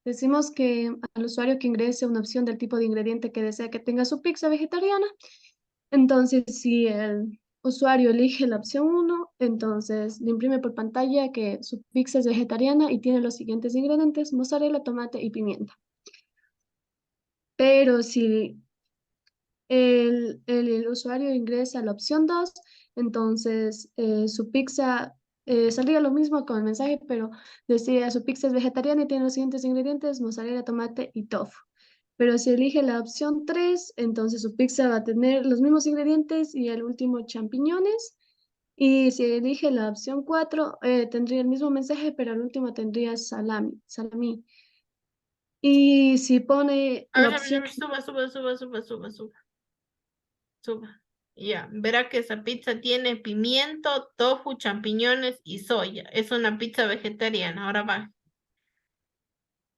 decimos que al usuario que ingrese una opción del tipo de ingrediente que desea que tenga su pizza vegetariana. Entonces, si el usuario elige la opción 1, entonces le imprime por pantalla que su pizza es vegetariana y tiene los siguientes ingredientes: mozzarella, tomate y pimienta. Pero si el usuario ingresa a la opción 2, entonces su pizza saldría lo mismo con el mensaje, pero decía su pizza es vegetariana y tiene los siguientes ingredientes: mozzarella, tomate y tofu. Pero si elige la opción 3, entonces su pizza va a tener los mismos ingredientes y el último champiñones. Y si elige la opción 4, tendría el mismo mensaje, pero al último tendría salami. Y si pone A la ver, opción... suba. Ya, verá que esa pizza tiene pimiento, tofu, champiñones y soya. Es una pizza vegetariana. Ahora va.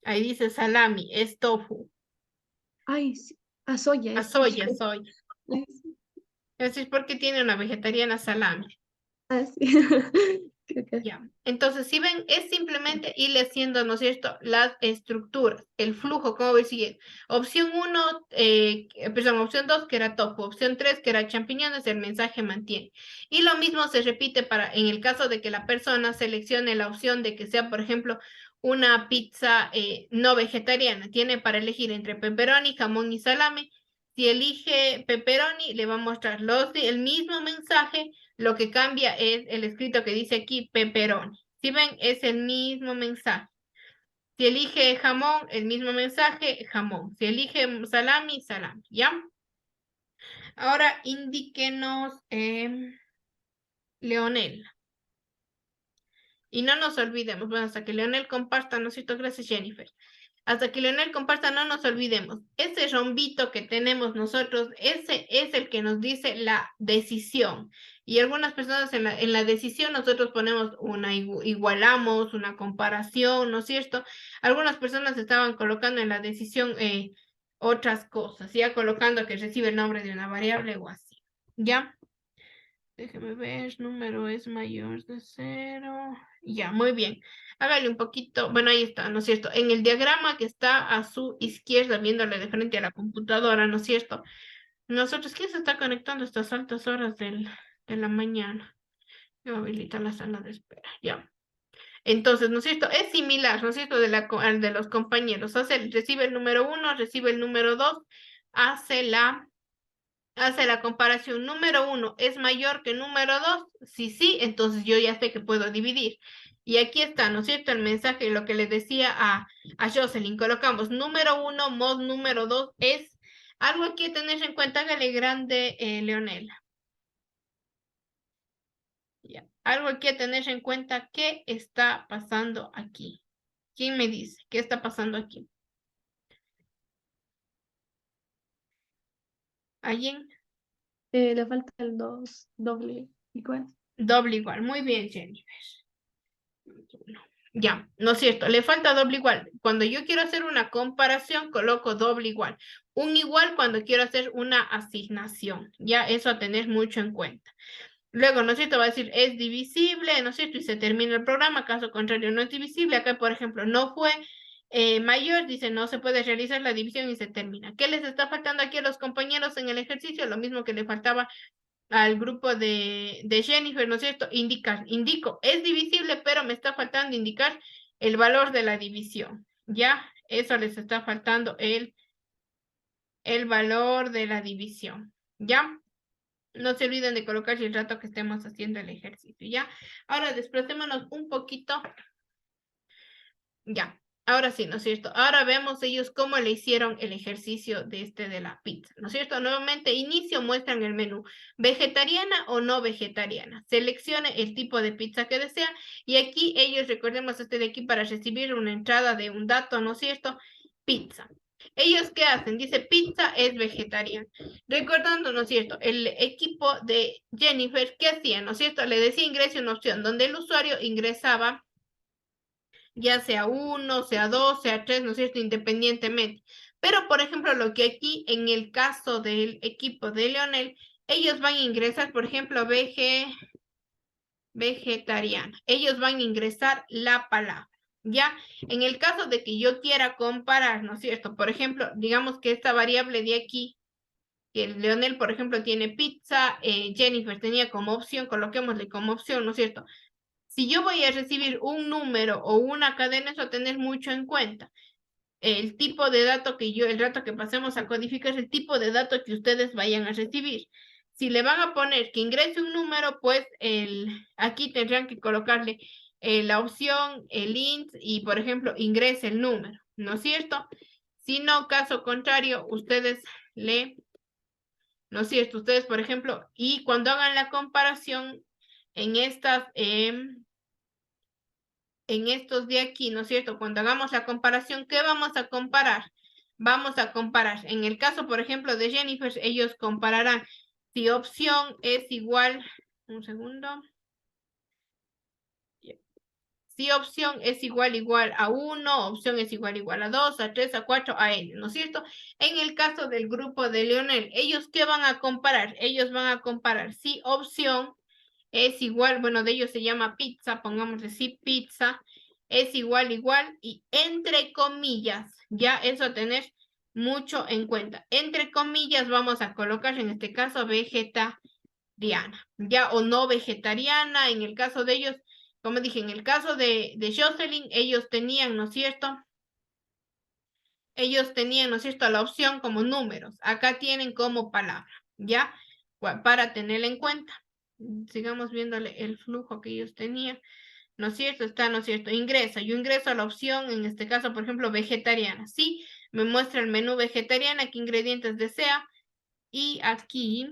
Ahí dice salami, es tofu. Ay, sí. Soya A es. soya, soya. Eso es porque tiene una vegetariana salami. Ah, sí. Creo que... Ya. Entonces, si ven, es simplemente irle haciendo, ¿no es cierto?, las estructuras, el flujo, como voy siguiendo. Opción 1, perdón, opción 2, que era tofu. Opción 3, que era champiñones, el mensaje mantiene. Y lo mismo se repite para, en el caso de que la persona seleccione la opción de que sea, por ejemplo, una pizza no vegetariana. Tiene para elegir entre pepperoni, jamón y salame. Si elige pepperoni, le va a mostrar el mismo mensaje. Lo que cambia es el escrito que dice aquí pepperoni. Si ven, es el mismo mensaje. Si elige jamón, el mismo mensaje, jamón. Si elige salami, salami, ¿ya? Ahora indíquenos, Leonel. Y no nos olvidemos, bueno, hasta que Leonel comparta, ¿no es cierto? Gracias, Jennifer. Hasta que Leonel comparta, no nos olvidemos. Ese rombito que tenemos nosotros, ese es el que nos dice la decisión. Y algunas personas en la decisión nosotros ponemos igualamos, una comparación, ¿no es cierto? Algunas personas estaban colocando en la decisión otras cosas, ya colocando que recibe el nombre de una variable o así. ¿Ya? Déjeme ver, número es mayor de 0. Ya, muy bien. Hágale un poquito, bueno, ahí está, ¿no es cierto? En el diagrama que está a su izquierda, viéndole de frente a la computadora, ¿no es cierto? Nosotros, ¿quién se está conectando a estas altas horas de la mañana? Yo habilito la sala de espera, ya. Entonces, ¿no es cierto? Es similar, ¿no es cierto? Al de los compañeros. Recibe el número 1, recibe el número 2, hace la comparación. Número 1 es mayor que número 2. Si sí, entonces yo ya sé que puedo dividir. Y aquí está, ¿no es cierto? El mensaje, lo que le decía a Jocelyn. Colocamos número 1 mod número 2 es algo aquí a tener en cuenta. Hágale grande, Leonela. Ya. Algo aquí a tener en cuenta. ¿Qué está pasando aquí? ¿Quién me dice? ¿Qué está pasando aquí? ¿Alguien? Le falta el 2, doble igual. Doble igual. Muy bien, Jennifer. Ya, no es cierto, le falta doble igual. Cuando yo quiero hacer una comparación, coloco doble igual. Un igual cuando quiero hacer una asignación. Ya, eso a tener mucho en cuenta. Luego, ¿no es cierto? Va a decir, es divisible, ¿no es cierto? Y se termina el programa. Caso contrario, no es divisible. Acá, por ejemplo, no fue mayor, dice, no se puede realizar la división y se termina. ¿Qué les está faltando aquí a los compañeros en el ejercicio? Lo mismo que le faltaba al grupo de Jennifer, ¿no es cierto? Indico, es divisible, pero me está faltando indicar el valor de la división. ¿Ya? Eso les está faltando el valor de la división. ¿Ya? No se olviden de colocar el rato que estemos haciendo el ejercicio, ¿ya? Ahora desplacémonos un poquito. Ya, ahora sí, ¿no es cierto? Ahora vemos ellos cómo le hicieron el ejercicio de la pizza, ¿no es cierto? Nuevamente, inicio, muestran el menú. ¿Vegetariana o no vegetariana? Seleccione el tipo de pizza que desea. Y aquí ellos, recordemos de aquí para recibir una entrada de un dato, ¿no es cierto? Pizza. ¿Ellos qué hacen? Dice pizza es vegetariana. Recordando, ¿no es cierto? El equipo de Jennifer, ¿qué hacía? ¿No es cierto? Le decía ingrese una opción donde el usuario ingresaba ya sea 1, sea 2, sea 3, ¿no es cierto? Independientemente. Pero, por ejemplo, lo que aquí en el caso del equipo de Leonel, ellos van a ingresar, por ejemplo, vegetariana. Ellos van a ingresar la palabra. ¿Ya? En el caso de que yo quiera comparar, ¿no es cierto? Por ejemplo, digamos que esta variable de aquí, que el Leonel, por ejemplo, tiene pizza, Jennifer tenía como opción, coloquémosle como opción, ¿no es cierto? Si yo voy a recibir un número o una cadena, eso a tener mucho en cuenta. El tipo de dato el dato que pasemos a codificar es el tipo de dato que ustedes vayan a recibir. Si le van a poner que ingrese un número, pues aquí tendrán que colocarle la opción, el int y, por ejemplo, ingrese el número, ¿no es cierto? Si no, caso contrario, ustedes ¿no es cierto? Ustedes, por ejemplo, y cuando hagan la comparación en estos de aquí, ¿no es cierto? Cuando hagamos la comparación, ¿qué vamos a comparar? Vamos a comparar. En el caso, por ejemplo, de Jennifer, ellos compararán si opción es igual, un segundo. Si opción es igual a 1, opción es igual a 2, a 3, a 4, a n, ¿no es cierto? En el caso del grupo de Leonel, ¿ellos qué van a comparar? Ellos van a comparar si opción es igual, bueno, de ellos se llama pizza, pongámosle si pizza, es igual, y entre comillas, ya eso a tener mucho en cuenta. Entre comillas vamos a colocar en este caso vegetariana, ya o no vegetariana, en el caso de ellos, como dije, en el caso de Jocelyn, ellos tenían, ¿no es cierto? Ellos tenían, ¿no es cierto?, la opción como números. Acá tienen como palabra, ¿ya? Para tenerla en cuenta. Sigamos viéndole el flujo que ellos tenían. ¿No es cierto? Está, ¿no es cierto? Ingresa. Yo ingreso a la opción, en este caso, por ejemplo, vegetariana. Sí, me muestra el menú vegetariana, qué ingredientes desea. Y aquí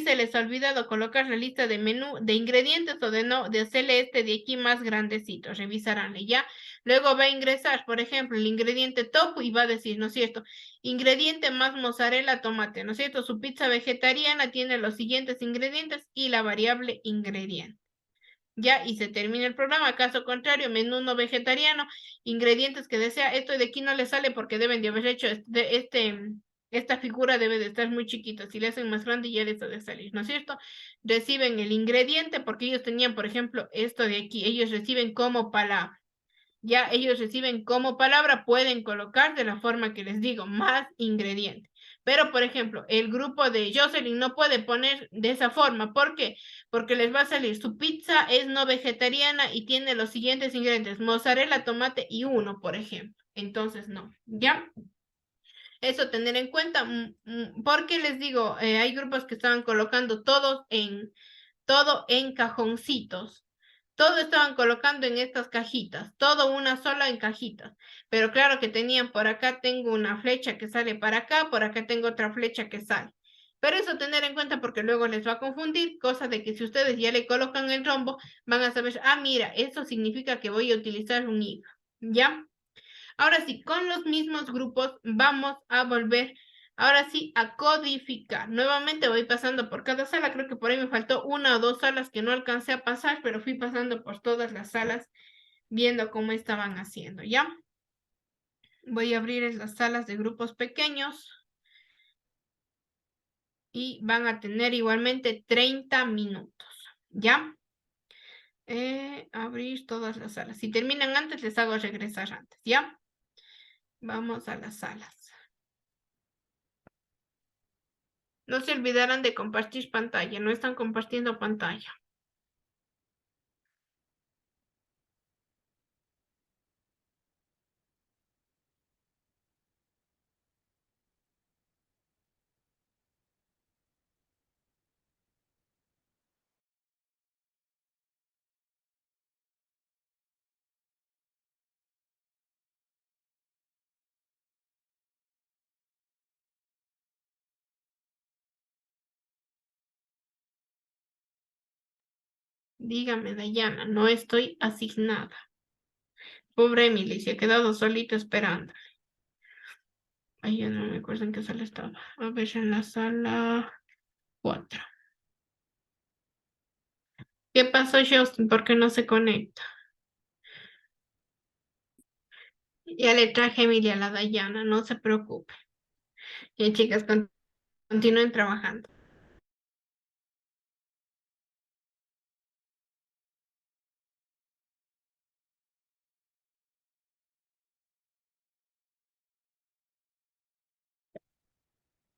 se les ha olvidado colocar la lista de menú, de ingredientes o de no, de hacerle de aquí más grandecito. Revisaránle ya. Luego va a ingresar, por ejemplo, el ingrediente tofu y va a decir, ¿no es cierto? Ingrediente más mozzarella, tomate, ¿no es cierto? Su pizza vegetariana tiene los siguientes ingredientes y la variable ingrediente. Ya, y se termina el programa. Caso contrario, menú no vegetariano, ingredientes que desea. Esto de aquí no le sale porque deben de haber hecho esta figura debe de estar muy chiquita. Si le hacen más grande ya les ha de salir, ¿no es cierto? Reciben el ingrediente porque ellos tenían, por ejemplo, esto de aquí. Ellos reciben como palabra. Ya ellos reciben como palabra, pueden colocar de la forma que les digo, más ingrediente. Pero, por ejemplo, el grupo de Jocelyn no puede poner de esa forma. ¿Por qué? Porque les va a salir, su pizza es no vegetariana y tiene los siguientes ingredientes, mozzarella, tomate y 1, por ejemplo. Entonces, no, ¿ya? Eso tener en cuenta, porque les digo, hay grupos que estaban colocando todo en cajoncitos. Todo estaban colocando en estas cajitas, todo una sola en cajitas. Pero claro que tenían por acá, tengo una flecha que sale para acá, por acá tengo otra flecha que sale. Pero eso tener en cuenta porque luego les va a confundir, cosa de que si ustedes ya le colocan el rombo, van a saber, mira, eso significa que voy a utilizar un hilo, ¿ya? Ahora sí, con los mismos grupos vamos a volver Ahora sí, a codificar. Nuevamente voy pasando por cada sala. Creo que por ahí me faltó una o dos salas que no alcancé a pasar, pero fui pasando por todas las salas viendo cómo estaban haciendo, ¿ya? Voy a abrir las salas de grupos pequeños y van a tener igualmente 30 minutos, ¿ya? Abrir todas las salas. Si terminan antes, les hago regresar antes, ¿ya? Vamos a las salas. No se olvidarán de compartir pantalla. No están compartiendo pantalla. Dígame, Dayana, no estoy asignada. Pobre Emily, se ha quedado solita esperando. Ay, ya no me acuerdo en qué sala estaba. A ver, en la sala 4. ¿Qué pasó, Justin? ¿Por qué no se conecta? Ya le traje a Emily a la Dayana, no se preocupe. Bien, chicas, continúen trabajando.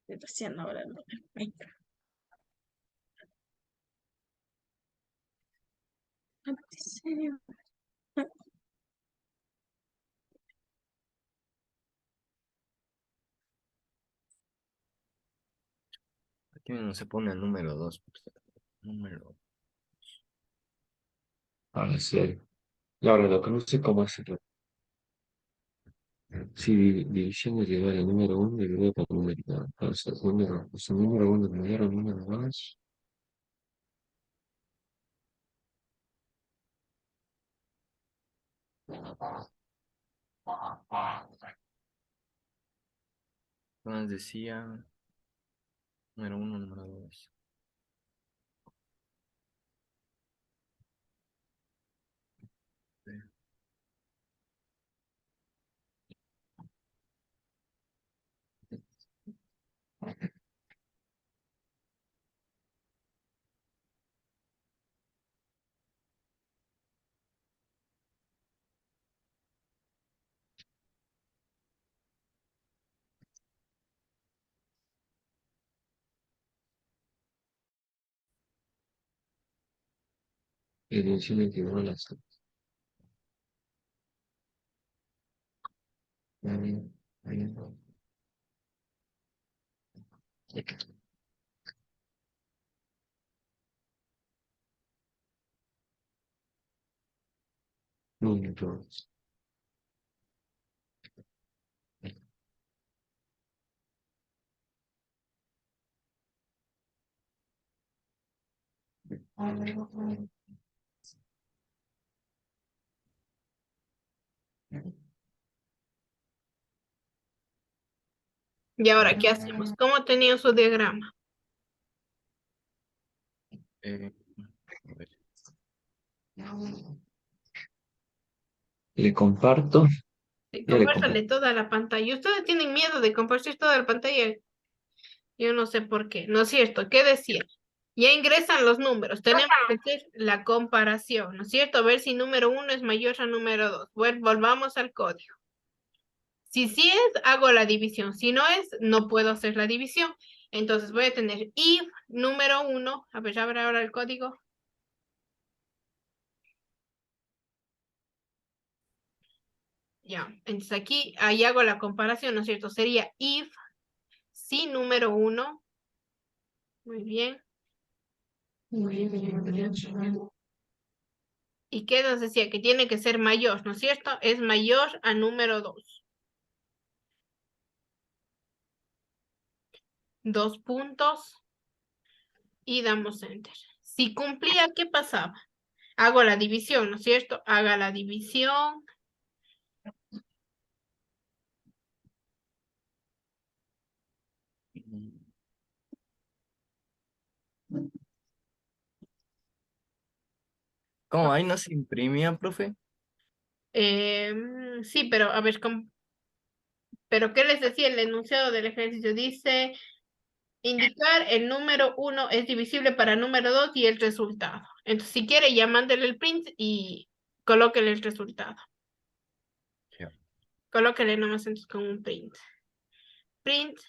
Estoy haciendo ahora. Ahí. Aquí no se pone el número 2. Número. Ahora sí. La verdad, lo que no sé cómo hacerlo. Si división es igual al número 1 dividido por número 2. Entonces, número 1 dividido al número 2. Más decía número 1, número 2. Y división es igual a las número 2. ¿Y ahora qué hacemos? ¿Cómo tenía su diagrama? A ver. Le comparto. Sí, Ya le compártale comparto. toda la pantalla. Ustedes tienen miedo de compartir toda la pantalla. Yo no sé por qué. ¿No es cierto? ¿Qué decía? Ya ingresan los números. Tenemos que hacer la comparación, ¿no es cierto? A ver si número 1 es mayor a número 2. Bueno, volvamos al código. Si sí es, hago la división. Si no es, no puedo hacer la división. Entonces voy a tener if número 1. A ver, abre ahora el código. Ya, entonces aquí, ahí hago la comparación, ¿no es cierto? Sería if, sí, número 1. Muy bien. ¿Y qué nos decía? Que tiene que ser mayor, ¿no es cierto? Es mayor a número 2. 2 puntos y damos enter. Si cumplía, ¿qué pasaba? Hago la división, ¿no es cierto? Haga la división. ¿Cómo? Ahí no se imprimía, profe. Sí, pero a ver, pero ¿qué les decía el enunciado del ejercicio? Dice, indicar el número 1 es divisible para el número 2 y el resultado. Entonces, si quiere, ya mándele el print y colóquele el resultado. Ya. Colóquele nomás entonces con un print. Print.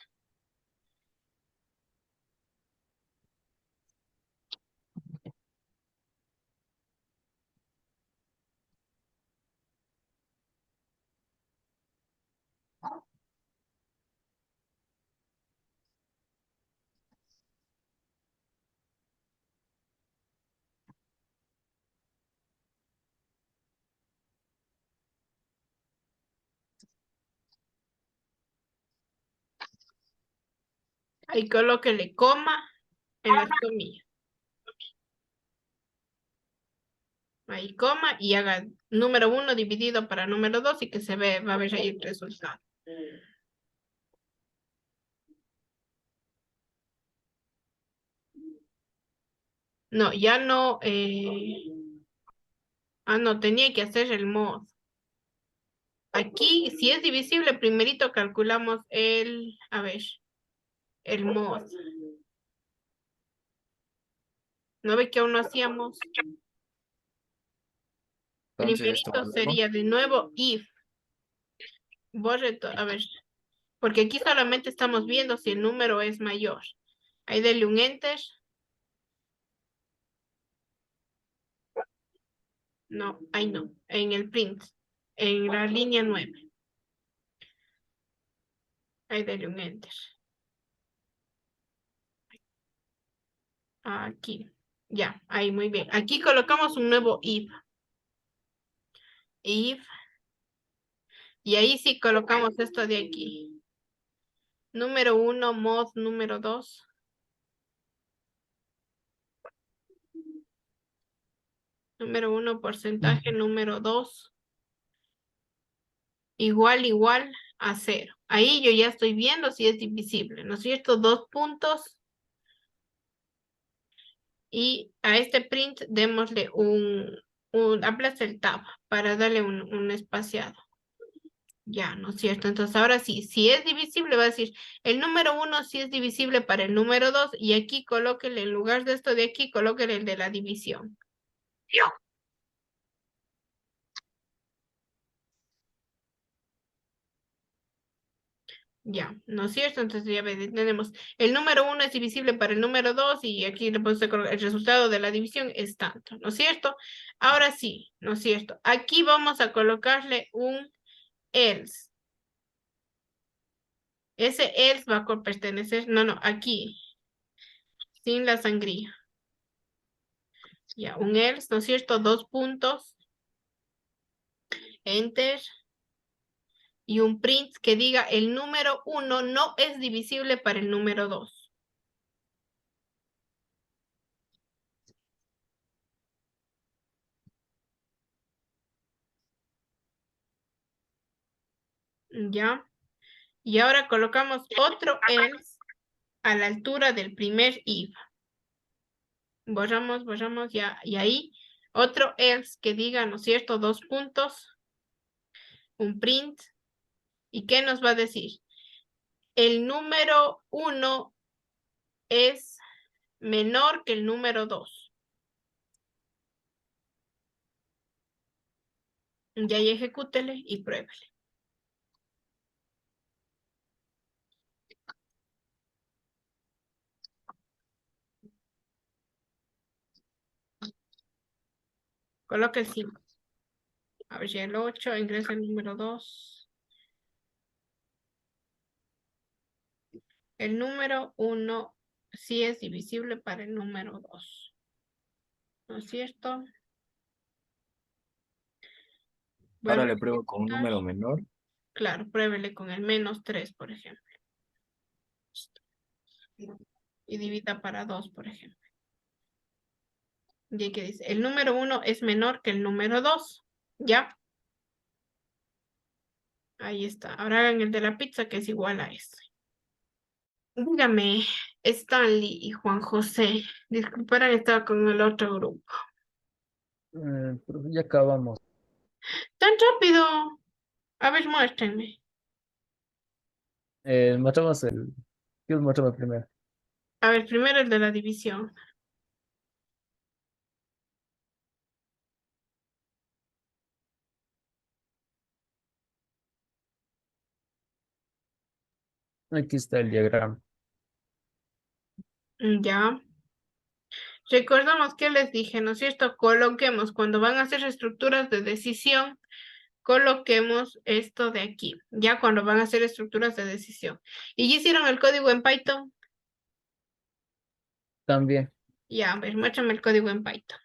Ahí colóquele coma en las comillas. Ahí coma y haga número 1 dividido para número 2 y que se ve, va a ver ahí el resultado. No, ya no. No, tenía que hacer el mod. Aquí, si es divisible, primerito calculamos a ver, el mod. ¿No ve que aún no hacíamos? Entonces esto Primerito va luego. sería de nuevo if. A ver, porque aquí solamente estamos viendo si el número es mayor. Ahí dele un enter. No, ahí no, en el print, en la línea 9. Ahí dele un enter. Aquí, ya, ahí muy bien. Aquí colocamos un nuevo if. If. Y ahí sí colocamos esto de aquí. Número 1, mod número 2. Número 1, porcentaje número 2. Igual a 0. Ahí yo ya estoy viendo si es divisible, ¿no es cierto? 2 puntos. Y a este print démosle aplaste el tab para darle un espaciado. Ya, ¿no es cierto? Entonces ahora sí, si es divisible, va a decir el número 1 sí es divisible para el número 2 y aquí colóquele, en lugar de esto de aquí, colóquele el de la división. Ya, ¿no es cierto? Entonces ya tenemos el número 1 es divisible para el número 2 y aquí le puse el resultado de la división es tanto, ¿no es cierto? Ahora sí, ¿no es cierto? Aquí vamos a colocarle un else. Ese else va a pertenecer, no, aquí, sin la sangría. Ya, un else, ¿no es cierto? 2 puntos, enter, y un print que diga el número 1 no es divisible para el número 2. Ya. Y ahora colocamos otro else a la altura del primer if. Borramos ya. Y ahí otro else que diga, ¿no es cierto? 2 puntos, un print. ¿Y qué nos va a decir? El número 1 es menor que el número 2. Ya y ejecútele y pruébele. Coloque el 5. A ver si el 8 ingresa el número 2. El número 1 sí es divisible para el número 2. ¿No es cierto? Ahora Vuelvo le a pruebo con un número ejecutar. menor. Claro, pruébele con el -3, por ejemplo. Y divida para 2, por ejemplo. Y aquí dice, el número 1 es menor que el número 2. ¿Ya? Ahí está. Ahora hagan el de la pizza, que es igual a este. Dígame, Stanley y Juan José. Disculparán, estaba con el otro grupo. Pero ya acabamos. ¡Tan rápido! A ver, muéstrenme. Mostramos ¿Qué mostramos primero? A ver, primero el de la división. Aquí está el diagrama. Ya. Recordamos que les dije, ¿no es cierto? Coloquemos, cuando van a hacer estructuras de decisión, coloquemos esto de aquí, ya cuando van a hacer estructuras de decisión. ¿Y ya hicieron el código en Python? También. Ya, a ver, muéstrame el código en Python.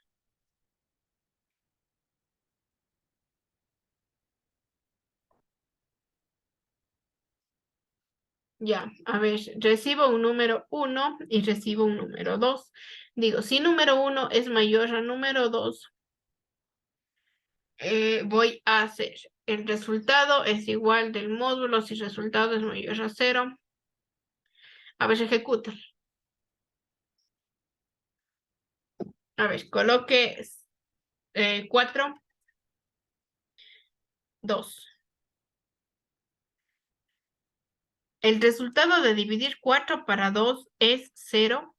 Ya, a ver, recibo un número 1 y recibo un número 2. Digo, si número 1 es mayor a número 2, voy a hacer el resultado es igual del módulo si el resultado es mayor a 0. A ver, ejecuta. A ver, coloque 4, 2. El resultado de dividir 4 para 2 es 0.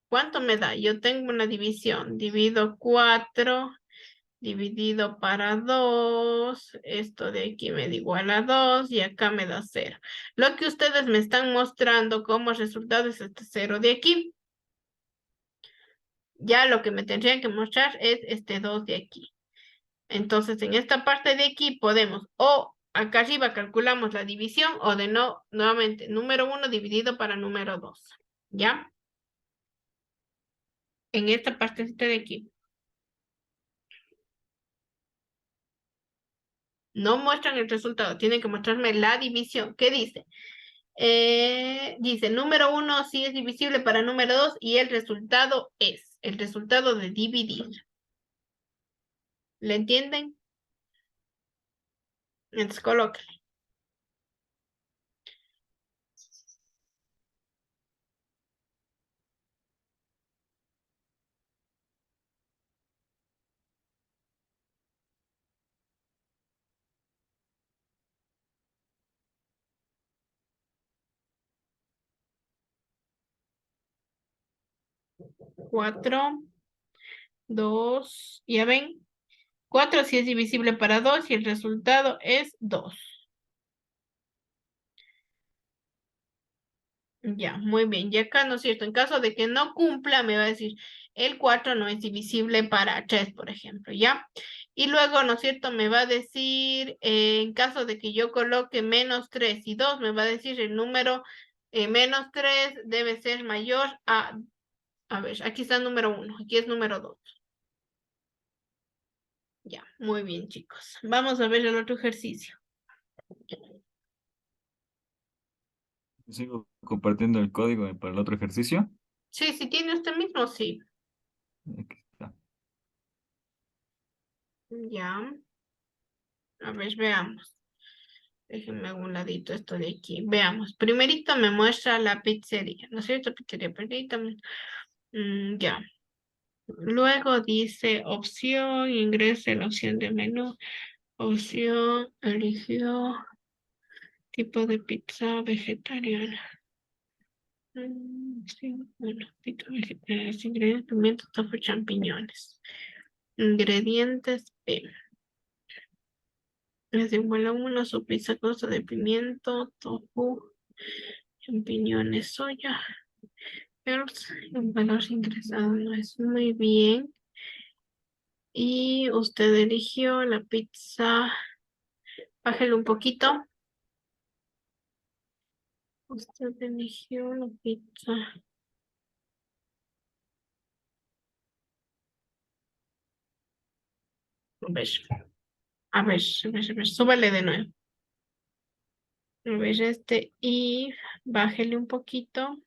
¿Cuánto me da? Yo tengo una división. Divido 4 dividido para 2. Esto de aquí me da igual a 2 y acá me da 0. Lo que ustedes me están mostrando como resultado es este 0 de aquí. Ya lo que me tendrían que mostrar es este 2 de aquí. Entonces, en esta parte de aquí podemos, o acá arriba calculamos la división, o de no, nuevamente, número 1 dividido para número 2. ¿Ya? En esta parte de aquí. No muestran el resultado, tienen que mostrarme la división. ¿Qué dice? Dice, número 1 sí es divisible para número 2 y el resultado es el resultado de dividir. ¿Le entienden? Entonces, colóquenle. Cuatro, 2, ya ven. 4 sí es divisible para 2 y el resultado es 2. Ya, muy bien. Y acá, ¿no es cierto? En caso de que no cumpla, me va a decir, el 4 no es divisible para 3, por ejemplo, ¿ya? Y luego, ¿no es cierto? Me va a decir, en caso de que yo coloque menos 3 y 2, me va a decir el número menos 3 debe ser mayor a ver, aquí está el número 1, aquí es número 2. Ya, muy bien, chicos. Vamos a ver el otro ejercicio. Sigo compartiendo el código para el otro ejercicio. Sí, si tiene usted mismo, sí. Aquí está. Ya. A ver, veamos. Déjenme a un ladito esto de aquí. Veamos. Primerito me muestra la pizzería, ¿no es cierto? Pizzería, permítame. Ya. Luego dice opción, ingrese la opción de menú. Opción, eligió tipo de pizza vegetariana. Sí, bueno, pizza vegetariana. Ingredientes, pimientos, tofu, champiñones. Ingredientes, es igual a 1, su pizza consta de pimiento, tofu, champiñones, soya. Pero el valor ingresado no es muy bien. Y usted eligió la pizza. Bájale un poquito. Usted eligió la pizza. A ver, súbale de nuevo. A ver, y bájele un poquito.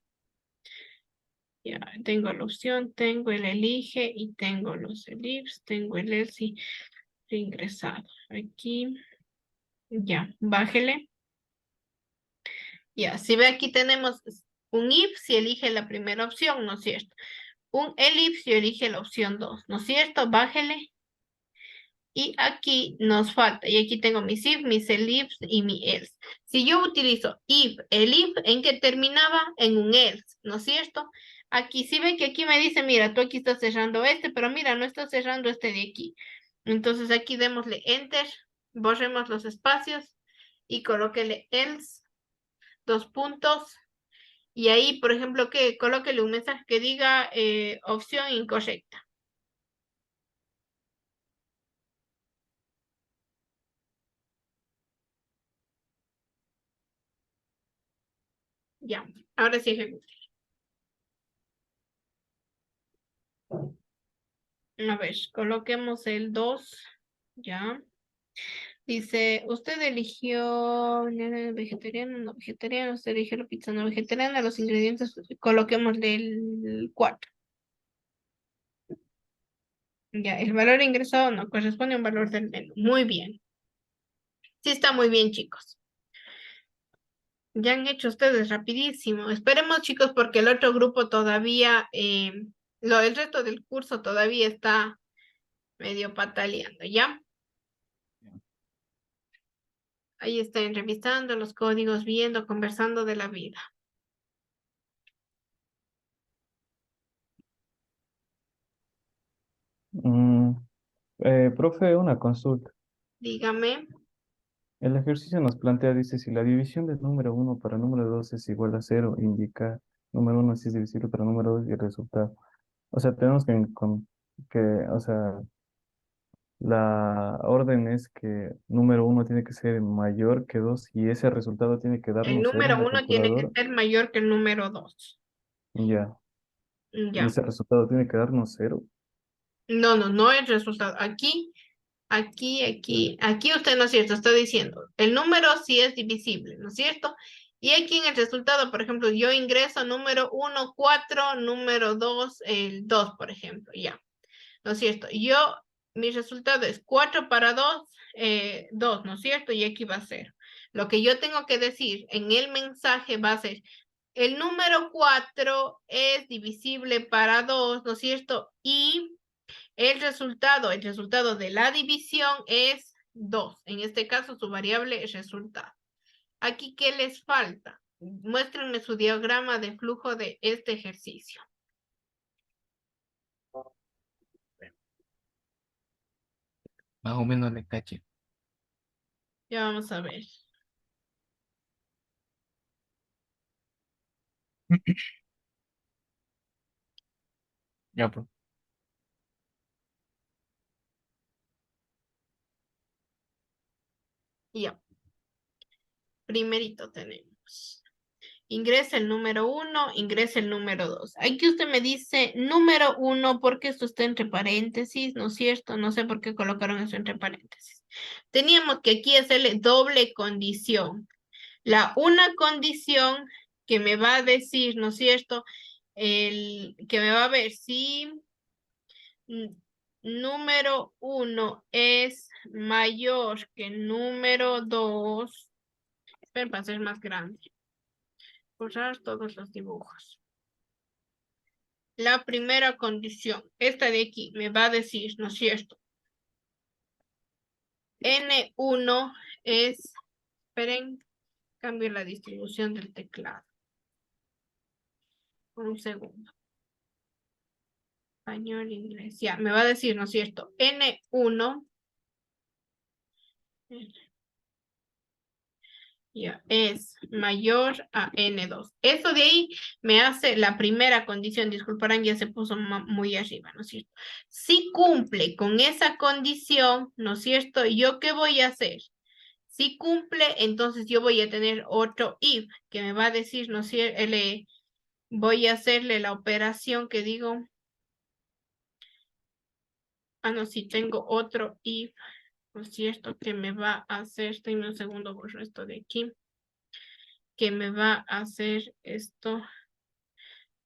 Ya, tengo la opción, tengo el elige y tengo los elips, tengo el else ingresado. Aquí, ya, bájele. Ya, si ve aquí tenemos Un if si elige la primera opción, ¿no es cierto? Un elif si elige la opción 2, ¿no es cierto? Bájele. Y aquí nos falta, y aquí tengo mis if, mis elifs y mi else. Si yo utilizo if, elif, ¿en qué terminaba? En un else, ¿no es cierto? Aquí, si ven que aquí me dice, mira, tú aquí estás cerrando este, pero mira, no estás cerrando este de aquí. Entonces aquí démosle enter, borremos los espacios y colóquele else, dos puntos. Y ahí, por ejemplo, que colóquele un mensaje que diga opción incorrecta. Ya, ahora sí ejecute. A ver, coloquemos el 2. Ya. Dice, usted eligió vegetariano, no vegetariano, usted eligió la pizza no vegetariana, los ingredientes, coloquémosle el 4. Ya, el valor ingresado no corresponde a un valor del menú. Muy bien. Sí está muy bien, chicos. Ya han hecho ustedes rapidísimo. Esperemos, chicos, porque el otro grupo todavía, el resto del curso todavía está medio pataleando, ¿ya? Ahí están revisando los códigos, viendo, conversando de la vida. Mm, profe, una consulta. Dígame. El ejercicio nos plantea, dice, si la división del número 1 para número 2 es igual a 0, indica número 1 si es divisible para número 2 y el resultado. O sea, tenemos o sea, la orden es que número 1 tiene que ser mayor que 2 y ese resultado tiene que El darnos 0 en número la 1 tiene que calculadora. ser mayor que el número 2. Ya. Y Ya. ese resultado tiene que darnos 0. No, no es resultado. Aquí usted no es cierto, está diciendo, el número sí es divisible, ¿no es cierto? Y aquí en el resultado, por ejemplo, yo ingreso número 1, 4, número 2, el 2, por ejemplo, ya. ¿No es cierto? Mi resultado es 4 para 2, 2, ¿no es cierto? Y aquí va a ser. Lo que yo tengo que decir en el mensaje va a ser, el número 4 es divisible para 2, ¿no es cierto? Y el resultado de la división es 2. En este caso, su variable es resultado. Aquí, ¿qué les falta? Muéstrenme su diagrama de flujo de este ejercicio. Más o menos le caché. Ya vamos a ver. Ya, pues. Ya. Primerito tenemos. Ingresa el número 1, ingresa el número 2. Aquí usted me dice número 1 porque esto está entre paréntesis, ¿no es cierto? No sé por qué colocaron eso entre paréntesis. Teníamos que aquí hacerle doble condición. La una condición que me va a decir, ¿no es cierto? Que me va a ver si número 1 es mayor que número 2. Esperen para ser más grande. Borrar todos los dibujos. La primera condición, esta de aquí, me va a decir, ¿no es cierto? N1 es, esperen, cambio la distribución del teclado. Por un segundo. Español, inglés, ya, me va a decir, ¿no es cierto? N1 ya, es mayor a N2. Eso de ahí me hace la primera condición, disculparán, ya se puso muy arriba, ¿no es cierto? Si cumple con esa condición, ¿no es cierto? ¿Yo qué voy a hacer? Si cumple, entonces yo voy a tener otro if que me va a decir, ¿no es cierto? Voy a hacerle la operación que digo. No, sí, tengo otro if, ¿no es cierto? Que me va a hacer, tengo un segundo, borro esto de aquí. Que me va a hacer esto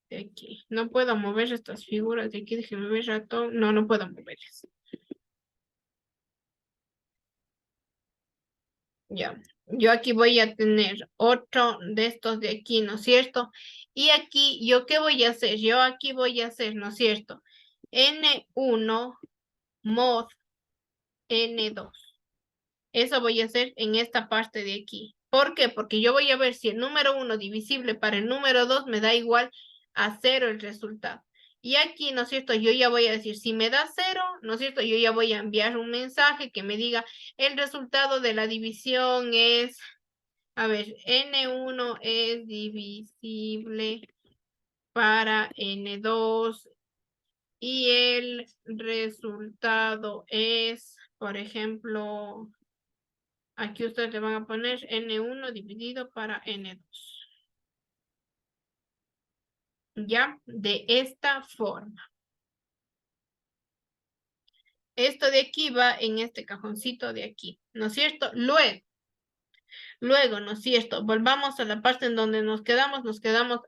de aquí. No puedo mover estas figuras de aquí, déjeme ver ratón. No, no puedo moverlas. Ya, yo aquí voy a tener otro de estos de aquí, ¿no es cierto? Y aquí, ¿yo qué voy a hacer? Yo aquí voy a hacer, ¿no es cierto? N1 mod N2. Eso voy a hacer en esta parte de aquí. ¿Por qué? Porque yo voy a ver si el número 1 divisible para el número 2 me da igual a 0 el resultado. Y aquí, ¿no es cierto? Yo ya voy a decir, si me da 0, ¿no es cierto? Yo ya voy a enviar un mensaje que me diga, el resultado de la división es, a ver, N1 es divisible para N2 y el resultado es, por ejemplo, aquí ustedes le van a poner N1 dividido para N2. Ya, de esta forma. Esto de aquí va en este cajoncito de aquí, ¿no es cierto? Luego, ¿no es cierto? Volvamos a la parte en donde nos quedamos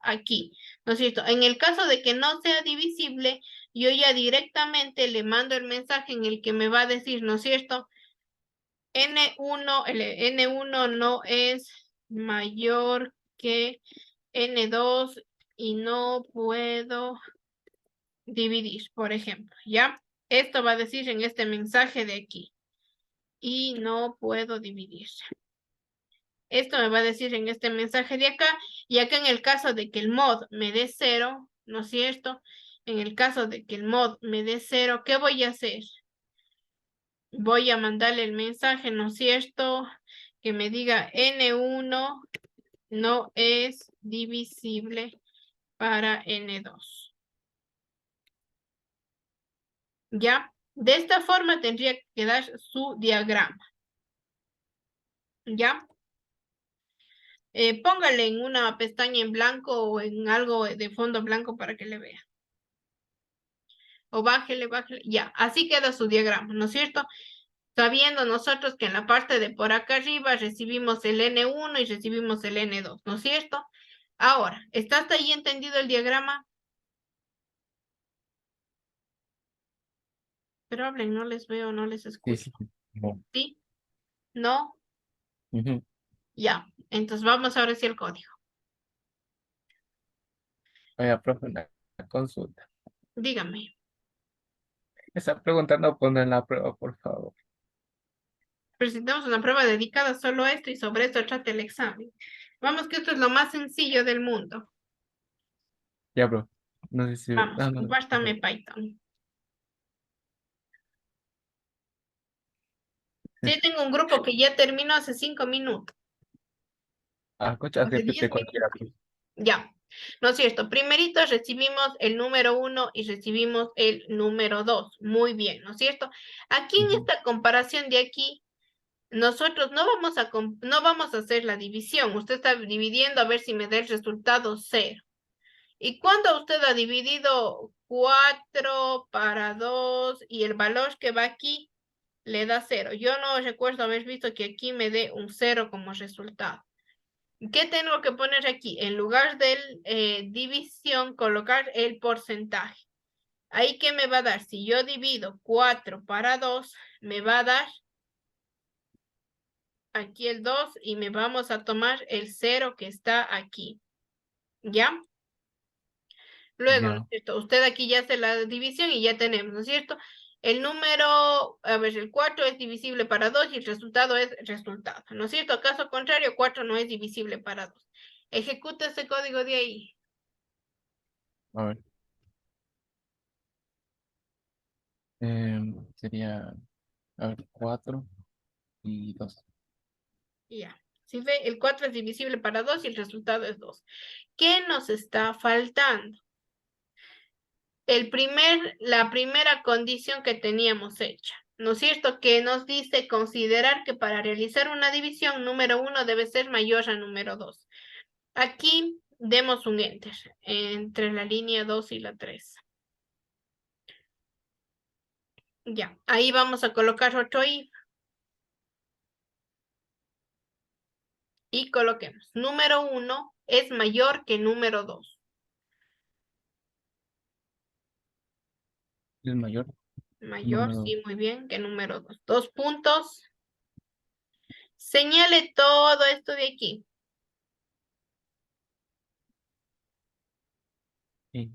aquí, ¿no es cierto? En el caso de que no sea divisible, yo ya directamente le mando el mensaje en el que me va a decir, ¿no es cierto? N1, el N1 no es mayor que N2 y no puedo dividir, por ejemplo, ¿ya? Esto va a decir en este mensaje de aquí. Y no puedo dividir. Esto me va a decir en este mensaje de acá. Y acá en el caso de que el mod me dé 0, ¿no es cierto? En el caso de que el mod me dé 0, ¿qué voy a hacer? Voy a mandarle el mensaje, ¿no es cierto? Que me diga N1 no es divisible para N2. ¿Ya? De esta forma tendría que quedar su diagrama. ¿Ya? Póngale en una pestaña en blanco o en algo de fondo blanco para que le vea. O bájele, ya, así queda su diagrama, ¿no es cierto? Sabiendo nosotros que en la parte de por acá arriba recibimos el N1 y recibimos el N2, ¿no es cierto? Ahora, ¿está hasta ahí entendido el diagrama? Pero hablen, no les veo, no les Sí, escucho. sí. No. ¿Sí? ¿No? Ujú. Ya, entonces vamos ahora sí al código. Oiga, profe, una consulta. Dígame. Está preguntando poner la prueba, por favor. Presentamos una prueba dedicada solo a esto y sobre esto trata el examen. Vamos que esto es lo más sencillo del mundo. Ya, bro. No sé si... Vamos, no, no. compártame Python. Sí, tengo un grupo que ya terminó hace 5 minutos. Ah, cocha, Hace 10 repite minutos. cualquiera. Pues. Ya, ¿no es cierto? Primerito recibimos el número 1 y recibimos el número 2. Muy bien, ¿no es cierto? Aquí en esta comparación de aquí, nosotros no vamos a hacer la división. Usted está dividiendo a ver si me da el resultado 0. ¿Y cuando usted ha dividido 4 para 2 y el valor que va aquí le da 0? Yo no recuerdo haber visto que aquí me dé un 0 como resultado. ¿Qué tengo que poner aquí? En lugar del división, colocar el porcentaje. ¿Ahí qué me va a dar? Si yo divido 4 para 2, me va a dar aquí el 2 y me vamos a tomar el 0 que está aquí. ¿Ya? Luego, ¿no es cierto? Usted aquí ya hace la división y ya tenemos, ¿no es cierto? El número, a ver, el 4 es divisible para 2 y el resultado es resultado, ¿no es cierto? Caso contrario, 4 no es divisible para 2. Ejecuta ese código de ahí. A ver. Sería, a ver, 4 y 2. Ya. Si ve, el 4 es divisible para 2 y el resultado es 2. ¿Qué nos está faltando? La primera condición que teníamos hecha, ¿no es cierto? Que nos dice considerar que para realizar una división, número 1 debe ser mayor a número 2. Aquí demos un enter entre la línea 2 y la 3. Ya, ahí vamos a colocar otro if. Y coloquemos, número 1 es mayor que número 2. ¿Es mayor? Mayor, Número... sí, muy bien, que número 2. 2 puntos. Señale todo esto de aquí.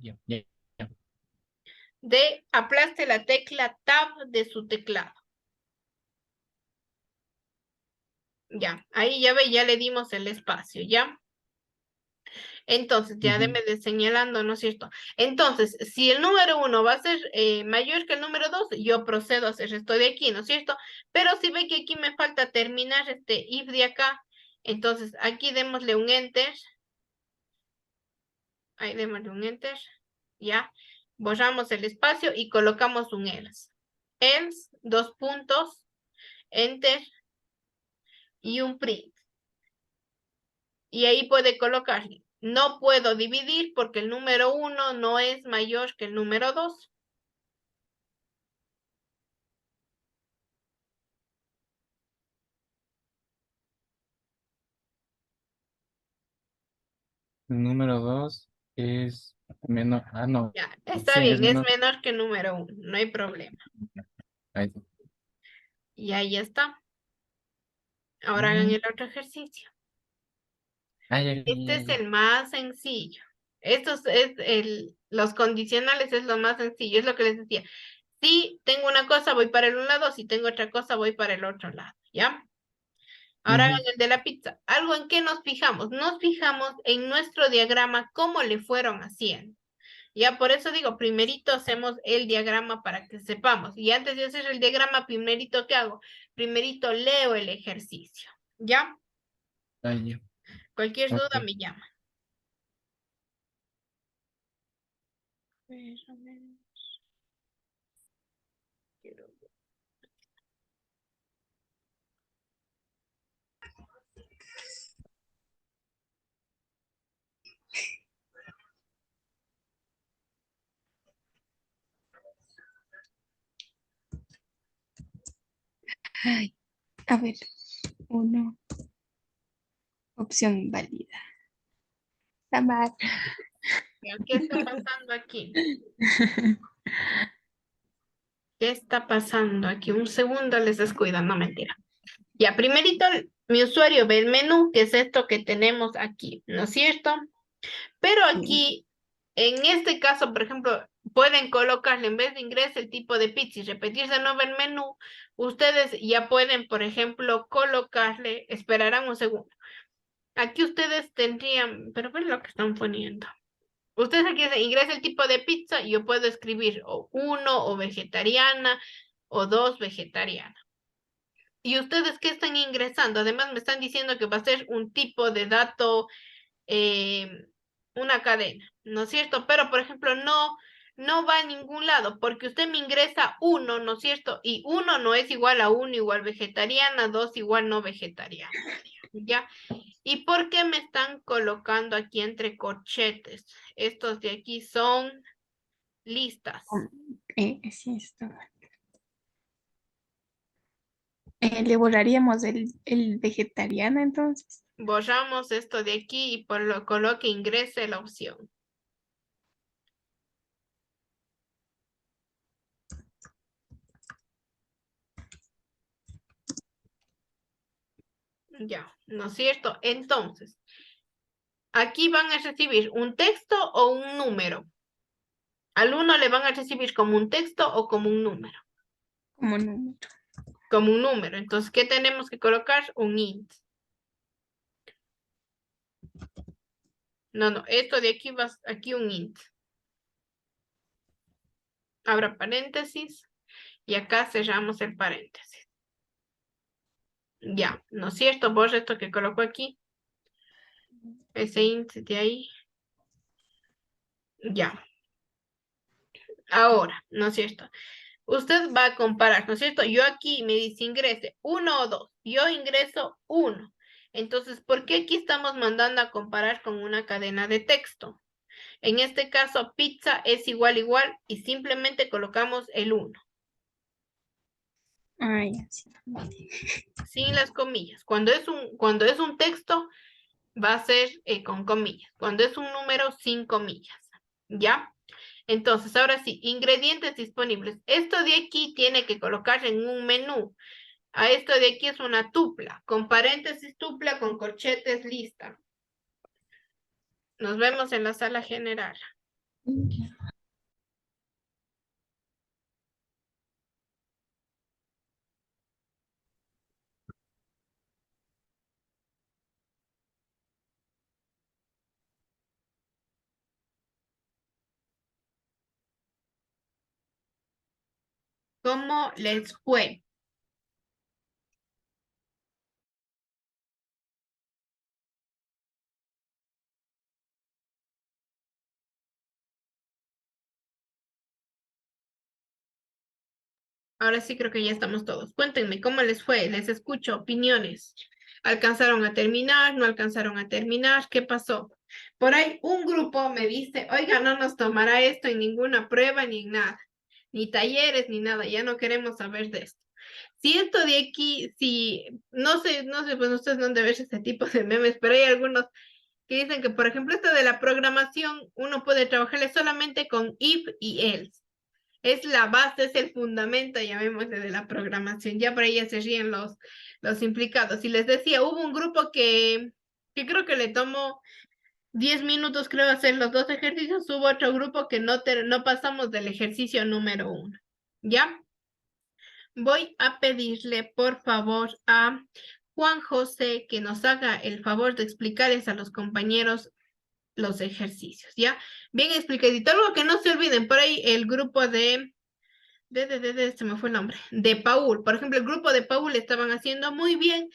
Ya. D, aplaste la tecla Tab de su teclado. Ya, ahí ya ve, ya le dimos el espacio, ¿ya? Entonces, ya Ujú. deme de señalando, ¿no es cierto? Entonces, si el número 1 va a ser mayor que el número 2, yo procedo a hacer esto de aquí, ¿no es cierto? Pero si ve que aquí me falta terminar este if de acá, entonces aquí démosle un enter. Ahí démosle un enter. Ya. Borramos el espacio y colocamos un else. Else, dos puntos, enter y un print. Y ahí puede colocarle. No puedo dividir porque el número 1 no es mayor que el número 2. El número 2 es menor. Ah, no. Ya, está Sí, es bien, es menor. menor que el número 1, no hay problema. Ahí está. Y ahí está. Ahora hagan Mm. el otro ejercicio. Este es Ya. el más sencillo. Los condicionales es lo más sencillo, es lo que les decía. Si tengo una cosa, voy para el lado, si tengo otra cosa, voy para el otro lado, ¿ya? Ahora hagan Ujú. el de la pizza. ¿Algo en qué nos fijamos? Nos fijamos en nuestro diagrama, cómo le fueron haciendo. Ya, por eso digo, primerito hacemos el diagrama para que sepamos. Y antes de hacer el diagrama, primerito, ¿qué hago? Primerito leo el ejercicio, ¿ya? Ya. Cualquier duda Ok. me llama. Ay, a ver, uno, opción válida. Está mal. Ya, ¿qué está pasando aquí? ¿Qué está pasando aquí? Un segundo les descuido, no mentira. Ya, primerito, mi usuario ve el menú, que es esto que tenemos aquí, ¿no es cierto? Pero aquí, en este caso, por ejemplo, pueden colocarle en vez de ingreso el tipo de pizza y repetir de nuevo el menú. Ustedes ya pueden, por ejemplo, colocarle, esperarán un segundo. Aquí ustedes tendrían, pero ven lo que están poniendo. Ustedes aquí ingresa el tipo de pizza y yo puedo escribir o 1 o vegetariana o 2 vegetariana. ¿Y ustedes qué están ingresando? Además me están diciendo que va a ser un tipo de dato, una cadena, ¿no es cierto? Pero, por ejemplo, no va a ningún lado porque usted me ingresa 1, ¿no es cierto? Y 1 no es igual a 1 igual vegetariana, 2 igual no vegetariana, ¿ya? ¿Y por qué me están colocando aquí entre corchetes? Estos de aquí son listas. Sí, esto. Le borraríamos el vegetariano entonces. Borramos esto de aquí y coloque ingrese la opción. Ya, ¿no es cierto? Entonces, aquí van a recibir un texto o un número. Al uno le van a recibir como un texto o como un número. Como número. Como un número. Entonces, ¿qué tenemos que colocar? Un int. No, esto de aquí va aquí un int. Abra paréntesis y acá cerramos el paréntesis. Ya, ¿no es cierto? Borra esto que coloco aquí. Ese int de ahí. Ya. Ahora, ¿no es cierto? Usted va a comparar, ¿no es cierto? Yo aquí me dice ingrese 1 o 2. Yo ingreso 1. Entonces, ¿por qué aquí estamos mandando a comparar con una cadena de texto? En este caso, pizza es igual y simplemente colocamos el 1. Ay, Sin las comillas. Cuando es un texto, va a ser con comillas. Cuando es un número, sin comillas. ¿Ya? Entonces, ahora sí, ingredientes disponibles. Esto de aquí tiene que colocarse en un menú. A esto de aquí es una tupla, con paréntesis tupla, con corchetes lista. Nos vemos en la sala general. ¿Cómo les fue? Ahora sí creo que ya estamos todos. Cuéntenme, ¿cómo les fue? Les escucho opiniones. ¿Alcanzaron a terminar? ¿No alcanzaron a terminar? ¿Qué pasó? Por ahí un grupo me dice, oiga, no nos tomará esto en ninguna prueba ni en nada, ni talleres ni nada, ya no queremos saber de esto. Si esto de aquí, si, no sé, pues ustedes no han de ver ese tipo de memes, pero hay algunos que dicen que, por ejemplo, esto de la programación, uno puede trabajarle solamente con if y else. Es la base, es el fundamento, llamémosle, de la programación. Ya por ahí ya se ríen los implicados. Y les decía, hubo un grupo que creo que le tomó 10 minutos, creo, hacer los dos ejercicios. Hubo otro grupo que no pasamos del ejercicio número 1. ¿Ya? Voy a pedirle, por favor, a Juan José que nos haga el favor de explicarles a los compañeros los ejercicios, ¿ya? Bien explicadito. Algo que no se olviden, por ahí el grupo se me fue el nombre, de Paul. Por ejemplo, el grupo de Paul estaban haciendo muy bien,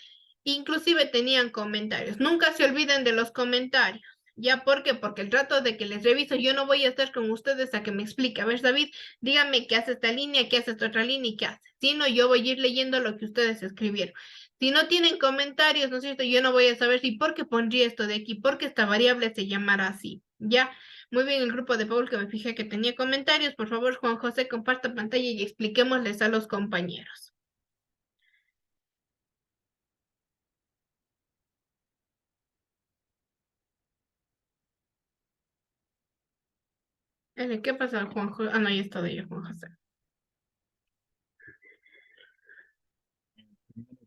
inclusive tenían comentarios. Nunca se olviden de los comentarios. ¿Ya por qué? Porque el trato de que les reviso, yo no voy a estar con ustedes a que me explique. A ver, David, dígame qué hace esta línea, qué hace esta otra línea y qué hace. Si no, yo voy a ir leyendo lo que ustedes escribieron. Si no tienen comentarios, ¿no es cierto? Yo no voy a saber si por qué pondría esto de aquí, porque esta variable se llamará así. ¿Ya? Muy bien, el grupo de Paul que me fijé que tenía comentarios. Por favor, Juan José, comparta pantalla y expliquémosles a los compañeros. ¿Qué pasa, Juan José? Ah, no, ya está de ello, Juan José.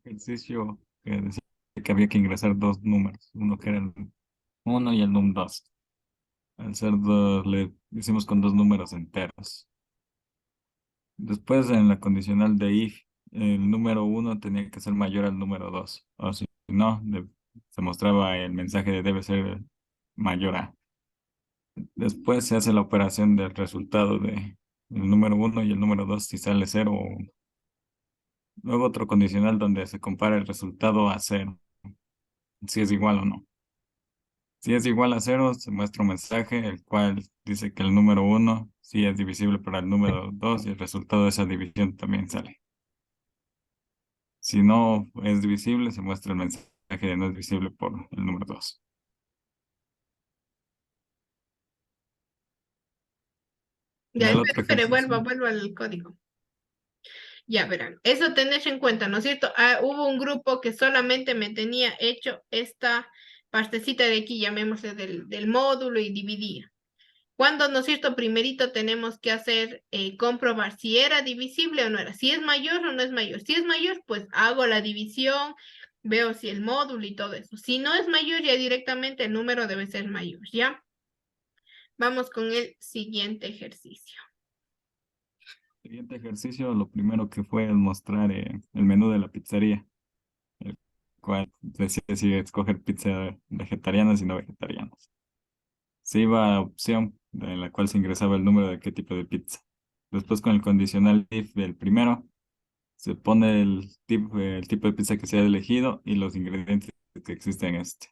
Ejercicio que decía que había que ingresar dos números, uno que era el 1 y el número 2. Al ser dos, le hicimos con dos números enteros. Después, en la condicional de if, el número 1 tenía que ser mayor al número 2. O si no, se mostraba el mensaje de debe ser mayor a. Después se hace la operación del resultado de el número 1 y el número 2 si sale 0 o 1. Luego otro condicional donde se compara el resultado a 0, si es igual o no. Si es igual a 0, se muestra un mensaje el cual dice que el número 1 sí es divisible por el número 2 y el resultado de esa división también sale. Si no es divisible, se muestra el mensaje de no es divisible por el número 2. Ya, El otro espere, ejercicio. vuelvo al código. Ya verán, eso tenés en cuenta, ¿no es cierto? Hubo un grupo que solamente me tenía hecho esta partecita de aquí, llamémosle del módulo y dividía. Cuando, ¿no es cierto? Primerito tenemos que hacer, comprobar si era divisible o no era. Si es mayor o no es mayor. Si es mayor, pues hago la división, veo si el módulo y todo eso. Si no es mayor, ya directamente el número debe ser mayor, ¿ya? Vamos con el siguiente ejercicio. Siguiente ejercicio, lo primero que fue es mostrar el menú de la pizzería, el cual decía si escoger pizza vegetarianas y no vegetarianas. Se iba a opción en la cual se ingresaba el número de qué tipo de pizza. Después con el condicional if del primero, se pone el tipo de pizza que se ha elegido y los ingredientes que existen en este.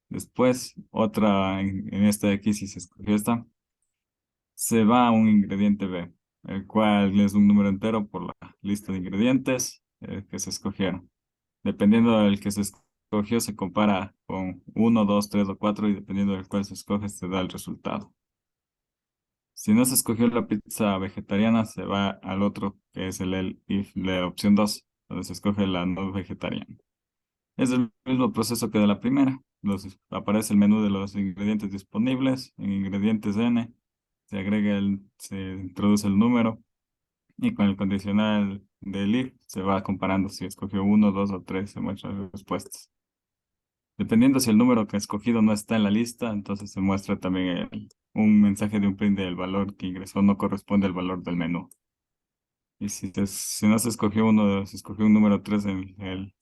Después, otra en esta de aquí, si se escogió esta, se va a un ingrediente B, el cual es un número entero por la lista de ingredientes que se escogieron. Dependiendo del que se escogió, se compara con 1, 2, 3 o 4 y dependiendo del cual se escoge, se da el resultado. Si no se escogió la pizza vegetariana, se va al otro, que es la opción 2, donde se escoge la no vegetariana. Es el mismo proceso que de la primera. Aparece el menú de los ingredientes disponibles. En ingredientes N se introduce el número y con el condicional del if se va comparando si escogió 1, 2 o 3, se muestran las respuestas. Dependiendo si el número que ha escogido no está en la lista, entonces se muestra también un mensaje de un print del valor que ingresó no corresponde al valor del menú. Y si no se escogió se escogió un número 3 en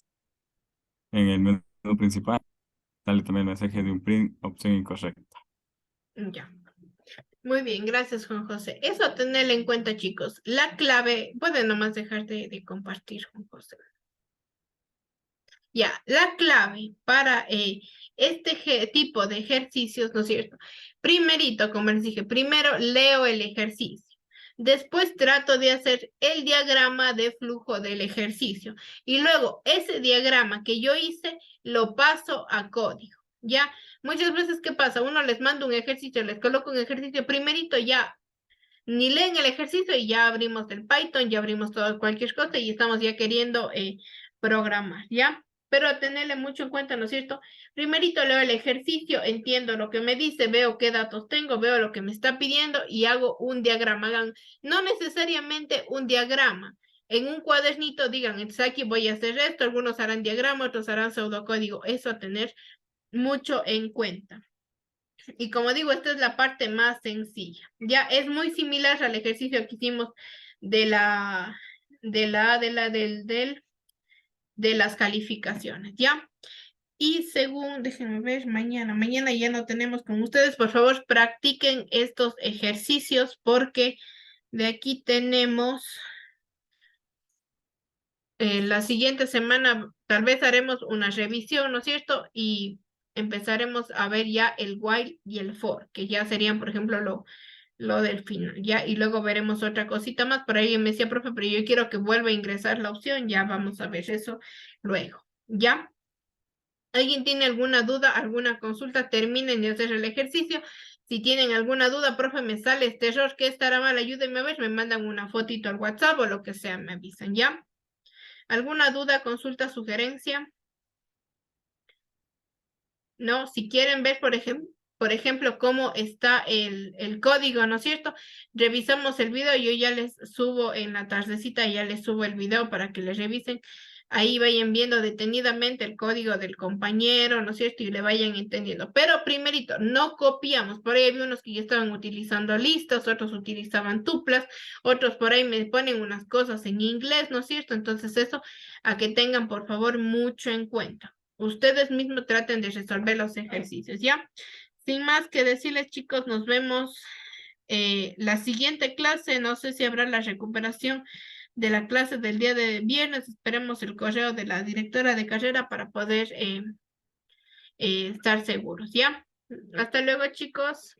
el menú principal, sale también el mensaje de un print opción incorrecta. Ya. Muy bien, gracias Juan José. Eso tenerlo en cuenta, chicos. La clave, puede nomás dejar de compartir, Juan José. Ya, la clave para este tipo de ejercicios, ¿no es cierto? Primerito, como les dije, primero leo el ejercicio. Después trato de hacer el diagrama de flujo del ejercicio. Y luego ese diagrama que yo hice lo paso a código. ¿Ya? Muchas veces, ¿qué pasa? Uno les manda un ejercicio, les coloco un ejercicio primerito, ya ni leen el ejercicio y ya abrimos el Python, ya abrimos todo, cualquier cosa y estamos ya queriendo programar, ¿ya? Pero tenerle mucho en cuenta, ¿no es cierto? Primerito leo el ejercicio, entiendo lo que me dice, veo qué datos tengo, veo lo que me está pidiendo y hago un diagrama. Hagan no necesariamente un diagrama. En un cuadernito digan, entonces aquí voy a hacer esto, algunos harán diagrama, otros harán pseudocódigo. Eso a tener mucho en cuenta. Y como digo, esta es la parte más sencilla. Ya es muy similar al ejercicio que hicimos de las calificaciones, ¿ya? Y según, déjenme ver, mañana ya no tenemos con ustedes, por favor, practiquen estos ejercicios porque de aquí tenemos la siguiente semana, tal vez haremos una revisión, ¿no es cierto? Y empezaremos a ver ya el while y el for, que ya serían, por ejemplo, lo del final, ¿ya? Y luego veremos otra cosita más. Por ahí me decía, profe, pero yo quiero que vuelva a ingresar la opción, ya vamos a ver eso luego, ¿ya? ¿Alguien tiene alguna duda, alguna consulta? Terminen de hacer el ejercicio. Si tienen alguna duda, profe, me sale este error, ¿qué estará mal? Ayúdenme a ver, me mandan una fotito al WhatsApp o lo que sea, me avisan, ¿ya? ¿Alguna duda, consulta, sugerencia? ¿No? Si quieren ver, por ejemplo, cómo está el código, ¿no es cierto? Revisamos el video, yo ya les subo en la tardecita, ya les subo el video para que les revisen. Ahí vayan viendo detenidamente el código del compañero, ¿no es cierto? Y le vayan entendiendo. Pero primerito, no copiamos. Por ahí había unos que ya estaban utilizando listas, otros utilizaban tuplas, otros por ahí me ponen unas cosas en inglés, ¿no es cierto? Entonces eso, a que tengan por favor mucho en cuenta. Ustedes mismos traten de resolver los ejercicios, ¿ya? Sin más que decirles, chicos, nos vemos la siguiente clase. No sé si habrá la recuperación de la clase del día de viernes. Esperemos el correo de la directora de carrera para poder estar seguros, ¿ya? Hasta luego, chicos.